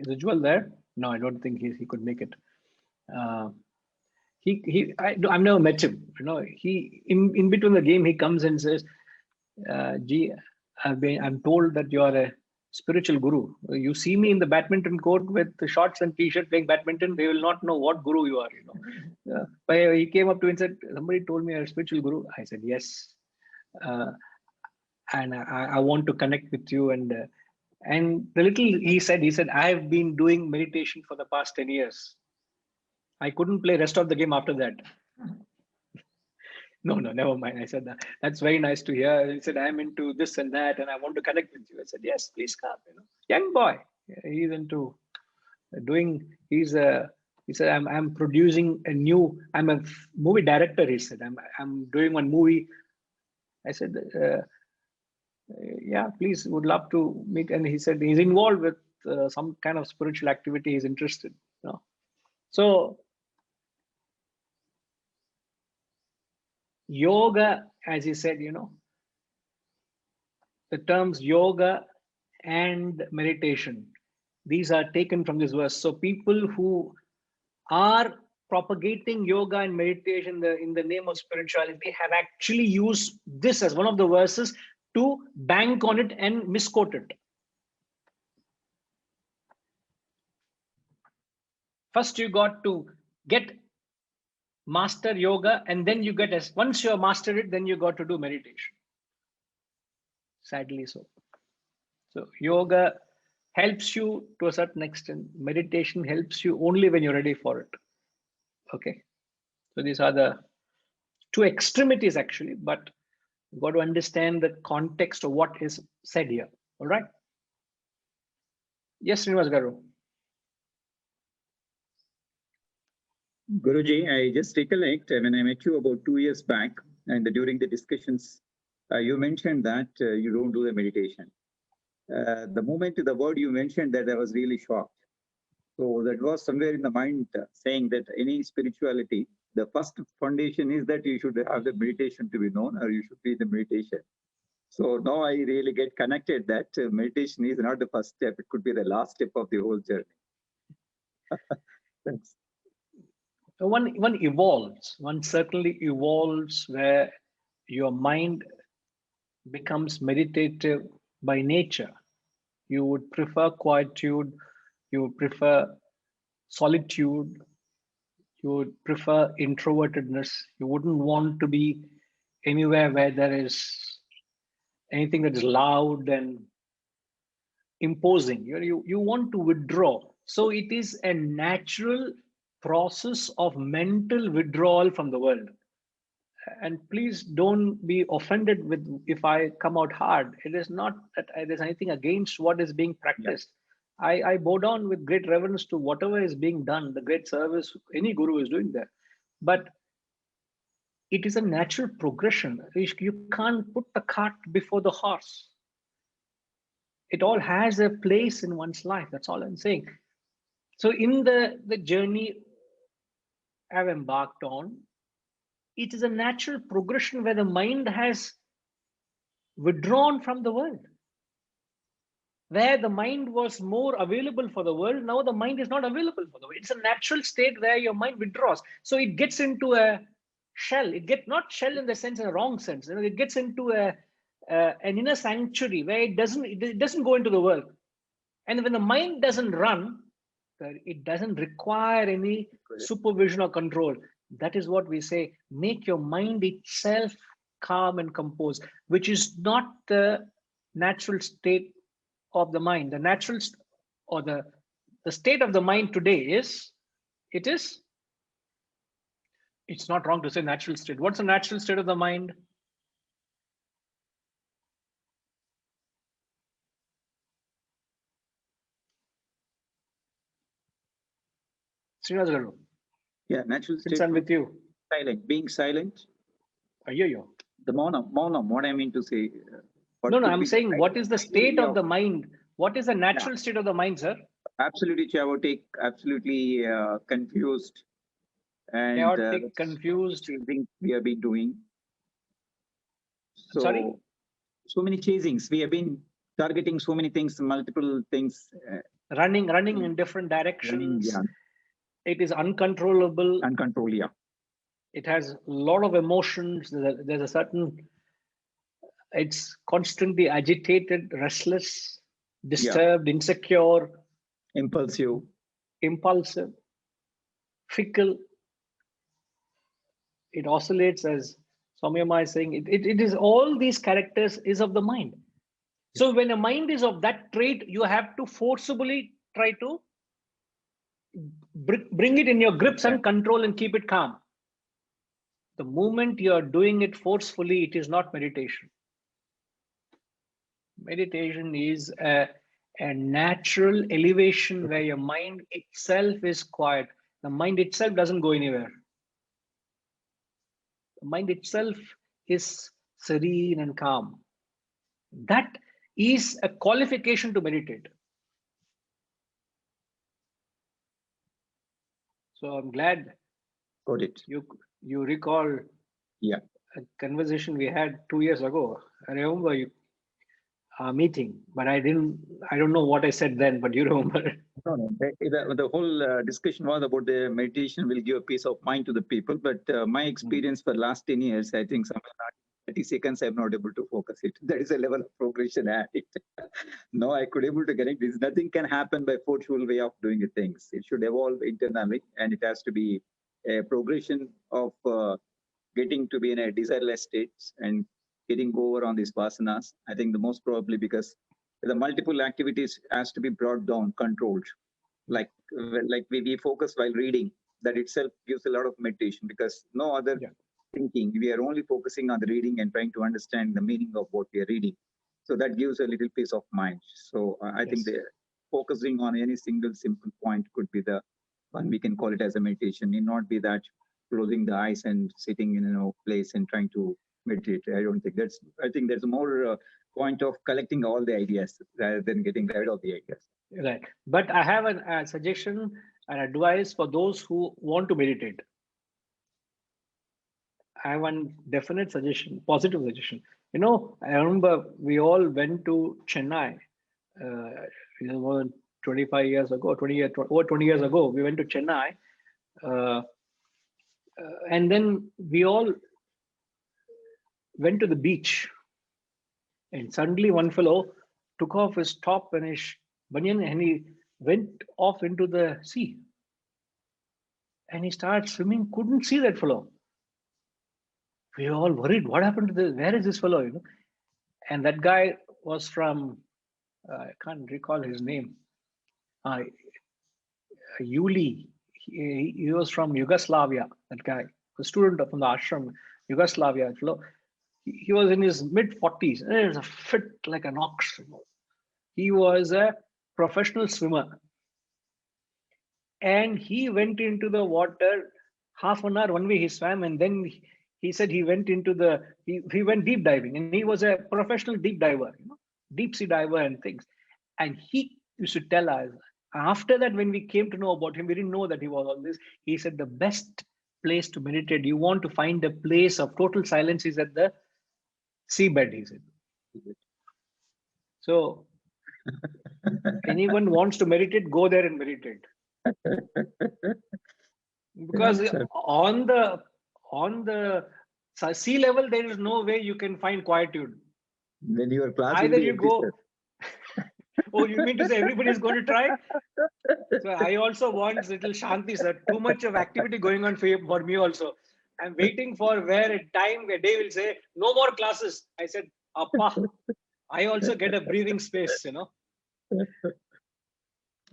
Is Ujjwal there? No, I don't think he could make it. I've never met him. You know, he in between the game he comes and says, "Gee, I'm told that you are a spiritual guru. You see me in the badminton court with the shorts and t-shirt playing badminton, they will not know what guru you are." You know, but he came up to me and said, "Somebody told me you're a spiritual guru." I said, "Yes, and I want to connect with you." And the little he said, "I have been doing meditation for the past 10 years. I couldn't play rest of the game after that." No, never mind. I said, "That's very nice to hear." He said, "I'm into this and that, and I want to connect with you." I said, "Yes, please come." You know, young boy, he's into doing. He said, I'm producing a new. I'm a movie director." He said, "I'm doing one movie." I said, "Yeah, please, would love to meet." And he said he's involved with some kind of spiritual activity. He's interested. You know? So yoga, as he said, you know, the terms yoga and meditation, these are taken from this verse. So people who are propagating yoga and meditation in the name of spirituality have actually used this as one of the verses to bank on it and misquote it. First, you got to get master yoga, and then you get once you have mastered it, then you got to do meditation. Sadly so. So yoga helps you to a certain extent. Meditation helps you only when you're ready for it. Okay. So these are the two extremities actually, but you've got to understand the context of what is said here. All right. Yes, Srinivas Garu. Guruji, I just recollect when I met you about 2 years back, and during the discussions, you mentioned that you don't do the meditation. The moment the word you mentioned that, I was really shocked. So that was somewhere in the mind saying that any spirituality, the first foundation is that you should have the meditation to be known, or you should be the meditation. So now I really get connected that meditation is not the first step. It could be the last step of the whole journey. Thanks. One evolves. One certainly evolves where your mind becomes meditative by nature. You would prefer quietude. You would prefer solitude. You would prefer introvertedness. You wouldn't want to be anywhere where there is anything that is loud and imposing. You want to withdraw. So it is a natural process of mental withdrawal from the world. And please don't be offended with if I come out hard. It is not that there's anything against what is being practiced. Yeah. I bow down with great reverence to whatever is being done, the great service any guru is doing there. But it is a natural progression. You can't put the cart before the horse. It all has a place in one's life. That's all I'm saying. So in the journey I've embarked on, it is a natural progression where the mind has withdrawn from the world. Where the mind was more available for the world, now the mind is not available for the world. It's a natural state where your mind withdraws. So it gets into a shell. It gets not shell in the sense, in a wrong sense. You know, it gets into an inner sanctuary where it doesn't go into the world. And when the mind doesn't run, it doesn't require any supervision or control. That is what we say, make your mind itself calm and composed, which is not the natural state of the mind. The natural or the state of the mind today is, it's not wrong to say natural state. What's the natural state of the mind? Srinivas Garu. Yeah, natural state. Since I'm with you. Silent, being silent. Yo. The monam, what I mean to say. No, I'm saying what is the state of the mind? What is the natural state of the mind, sir? Absolutely chaotic, absolutely confused. And chaotic, confused. Things we have been doing. So, sorry? So many chasings. We have been targeting so many things, multiple things. running in different directions. yeah, It is uncontrollable. uncontrolled, yeah. It has a lot of emotions. There's a certain, it's constantly agitated, restless, disturbed, insecure, Impulsive. impulsive, fickle. It oscillates, as Samyama is saying. It is all these characters is of the mind. So when a mind is of that trait, you have to forcibly try to bring it in your grips and control and keep it calm. The moment you are doing it forcefully, it is not meditation. Meditation is a natural elevation where your mind itself is quiet. The mind itself doesn't go anywhere. The mind itself is serene and calm. That is a qualification to meditate. So I'm glad Got it. you recall Yeah. a conversation we had 2 years ago. I remember our meeting, but I don't know what I said then, but you remember. No. The whole discussion was about the meditation will give a peace of mind to the people. But my experience for last 10 years, I think somewhere 30 seconds, I'm not able to focus it. There is a level of progression at it. No, I could able to get it. Nothing can happen by forceful way of doing the things. It should evolve internally, and it has to be a progression of getting to be in a desireless state and getting over on these vasanas. I think the most probably because the multiple activities has to be brought down, controlled. Like we focus while reading, that itself gives a lot of meditation because no other thinking. We are only focusing on the reading and trying to understand the meaning of what we are reading. So that gives a little peace of mind. So I think the focusing on any single simple point could be the one we can call it as a meditation. Need not be that closing the eyes and sitting in a place and trying to meditate. I don't think that's. I think there's more point of collecting all the ideas rather than getting rid of the ideas. Right. But I have a suggestion and advice for those who want to meditate. I have one definite suggestion, positive suggestion. You know, I remember we all went to Chennai. More than 25 years ago, 20 years ago, we went to Chennai. And then we all went to the beach. And suddenly one fellow took off his top and his banyan and he went off into the sea. And he started swimming, couldn't see that fellow. We were all worried, what happened to this? Where is this fellow? You know? And that guy was from, I can't recall his name. Yuli. He was from Yugoslavia, that guy, a student from the ashram, Yugoslavia. He was in his mid-40s. He was fit like an ox. He was a professional swimmer. And he went into the water half an hour, one way he swam, and then he said he went into he went deep diving, and he was a professional deep diver, you know, deep sea diver and things. And he used to tell us, after that, when we came to know about him, we didn't know that he was all this. He said the best place to meditate, you want to find a place of total silence, is at the seabed, he said. So anyone wants to meditate, go there and meditate. Because on the sea level, there is no way you can find quietude. When your class either you go. Oh, you mean to say everybody is going to try? So I also want little shanti, sir. Too much of activity going on for me also. I'm waiting for where a day will say no more classes. I said, Appa, I also get a breathing space, you know.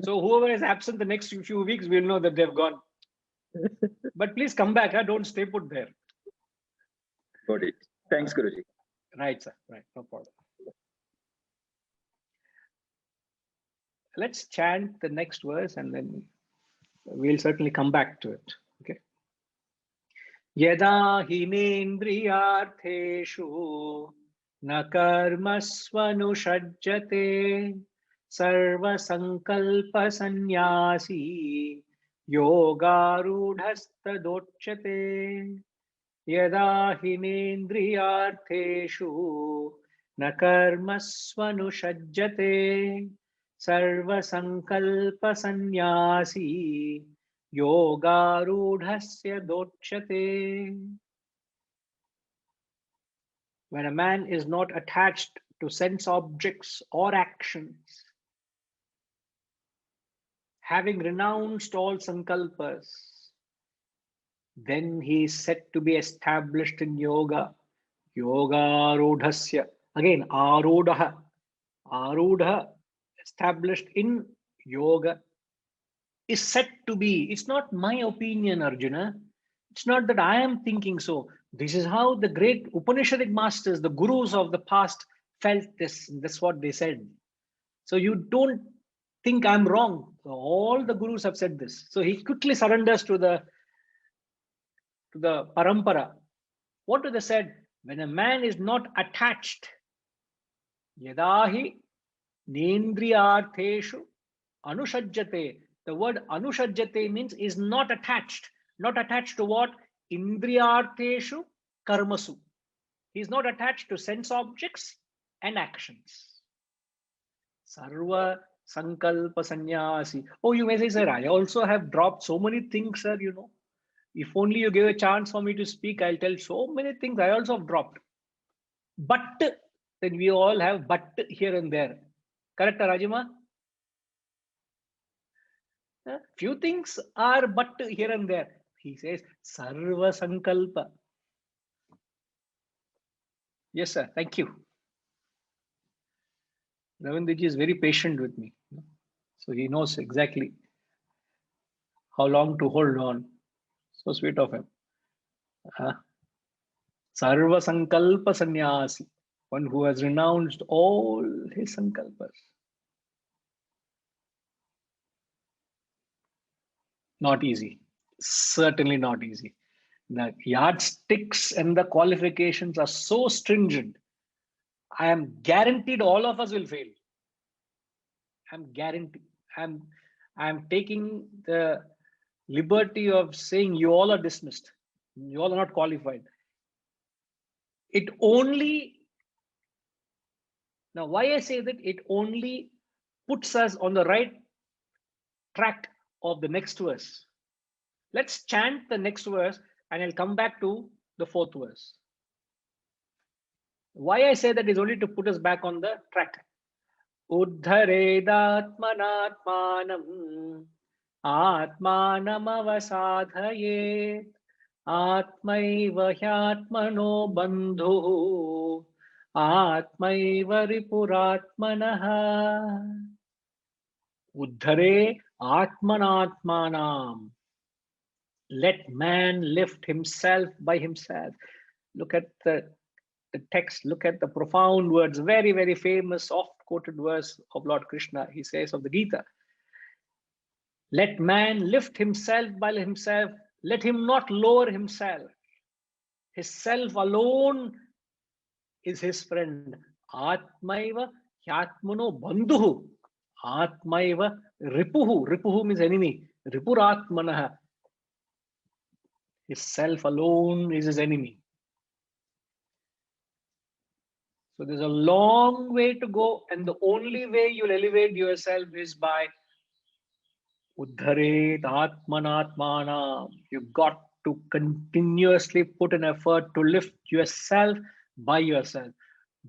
So whoever is absent the next few weeks, we'll know that they've gone. But please come back. Don't stay put there. Got it. Thanks, Guruji. Right, sir. Right. No problem. Let's chant the next verse and then we'll certainly come back to it. Okay. Yada hinendriyartheshu na karmasvanushajjate sarva sankalpa sannyasi yogarudhastadochyate. Yada hinendriyartheshu na karmasvanushajjate Sarva Sankalpa Sannyasi Yoga Rudhasya Dochyate. When a man is not attached to sense objects or actions, having renounced all sankalpas, then he is said to be established in yoga. Yoga Rudhasya. Again, Arudha. Arudha, established in yoga, is said to be. It's not my opinion, Arjuna. It's not that I am thinking so. This is how the great Upanishadic masters, the gurus of the past, felt this. That's what they said. So you don't think I'm wrong. So all the gurus have said this. So he quickly surrenders to the parampara. What do they said? When a man is not attached, yadahi nendriyartheshu anushajjate. The word anushajjate means is not attached. Not attached to what? Indriyartheshu karmasu. He is not attached to sense objects and actions. Sarva sankalpa sannyasi. Oh, you may say, sir, I also have dropped so many things, sir, you know. If only you give a chance for me to speak, I'll tell so many things I also have dropped. But then we all have but here and there. Correct, Rajima? Few things are but here and there. He says, Sarva Sankalpa. Yes, sir. Thank you. Ravindra ji is very patient with me. So he knows exactly how long to hold on. So sweet of him. Sarva Sankalpa Sannyasi. One who has renounced all his sankalpas. Not easy. Certainly not easy. The yardsticks and the qualifications are so stringent. I am guaranteed all of us will fail. I'm guaranteed. I'm taking the liberty of saying you all are dismissed. You all are not qualified. It only, now why I say that, it only puts us on the right track of the next verse. Let's chant the next verse and I'll come back to the fourth verse. Why I say that is only to put us back on the track. Uddharedatmanatmanam atmanam avasadhayet atmaiva hyatmano bandhu atmaiva ripuratmanaha. Uddhare atmanatmanam. Let man lift himself by himself. Look at the text, look at the profound words, very, very famous, oft-quoted verse of Lord Krishna. He says of the Gita, let man lift himself by himself, let him not lower himself. His self alone is his friend. Atmaiva hyatmano bandhuhu. Atmaiva ripuhu. Ripuhu means enemy. Ripuratmanaha. His self alone is his enemy. So there's a long way to go, and the only way you'll elevate yourself is by Uddharet Atmanatmanam. You've got to continuously put an effort to lift yourself by yourself.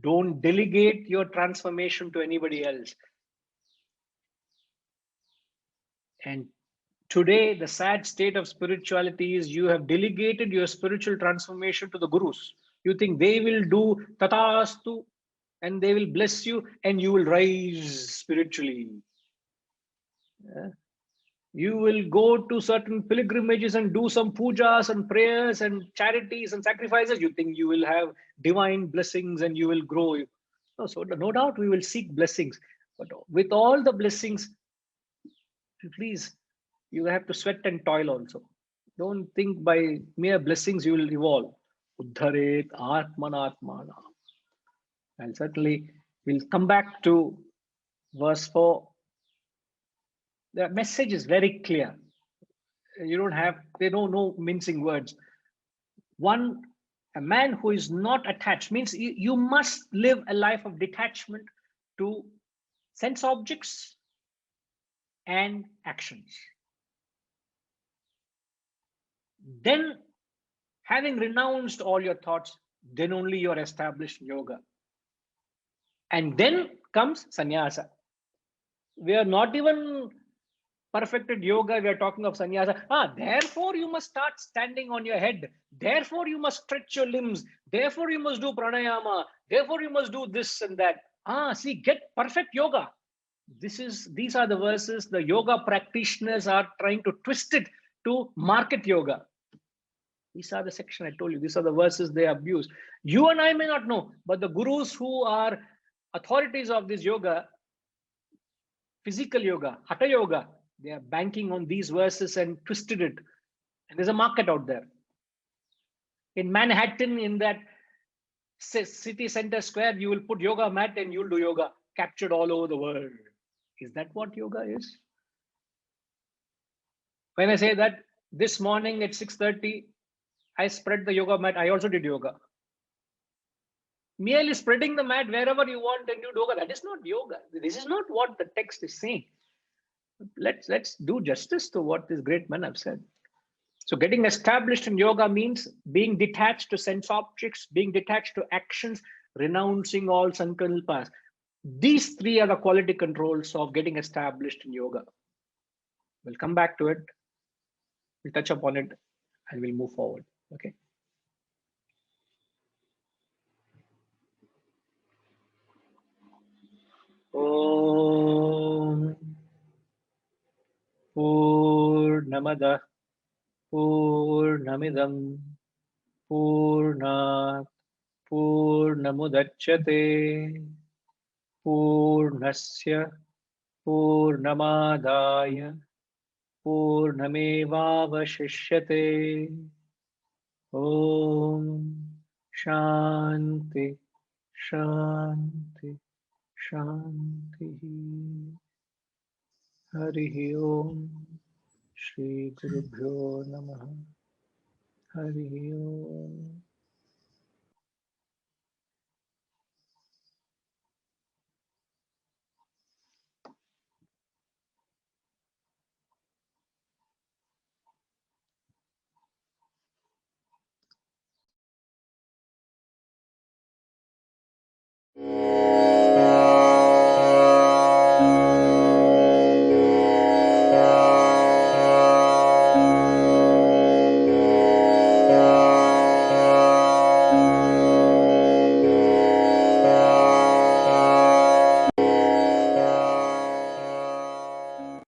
Don't delegate your transformation to anybody else. And today, the sad state of spirituality is you have delegated your spiritual transformation to the gurus. You think they will do tatastu and they will bless you and you will rise spiritually. You will go to certain pilgrimages and do some pujas and prayers and charities and sacrifices. You think you will have divine blessings and you will grow. No, so no doubt we will seek blessings. But with all the blessings, please, you have to sweat and toil also. Don't think by mere blessings you will evolve. Uddharet Atmanatmana. And certainly we'll come back to verse 4. The message is very clear. You don't have, they don't know mincing words. One, a man who is not attached means you must live a life of detachment to sense objects and actions. Then, having renounced all your thoughts, then only you're established in yoga. And then comes sannyasa. We are not even perfected yoga, we are talking of sannyasa. Therefore you must start standing on your head. Therefore you must stretch your limbs. Therefore you must do pranayama. Therefore you must do this and that. See, get perfect yoga. These are the verses the yoga practitioners are trying to twist it to market yoga. These are the section I told you. These are the verses they abuse. You and I may not know, but the gurus who are authorities of this yoga, physical yoga, hatha yoga, they are banking on these verses and twisted it. And there's a market out there. In Manhattan, in that city center square, you will put yoga mat and you'll do yoga, captured all over the world. Is that what yoga is? When I say that this morning at 6:30, I spread the yoga mat, I also did yoga. Merely spreading the mat wherever you want and do yoga, that is not yoga. This is not what the text is saying. Let's do justice to what these great men have said. So getting established in yoga means being detached to sense objects, being detached to actions, renouncing all sankalpas. These three are the quality controls of getting established in yoga. We'll come back to it. We'll touch upon it and we'll move forward. Okay. Om Purnamada Purnamidam Purnat Purnamudachyate Purnasya Purnamadaya Purnamevavashishyate. Om Shanti Shanti Shanti. Hari Om. Shri Gurubhyo Namaha. Hari Om.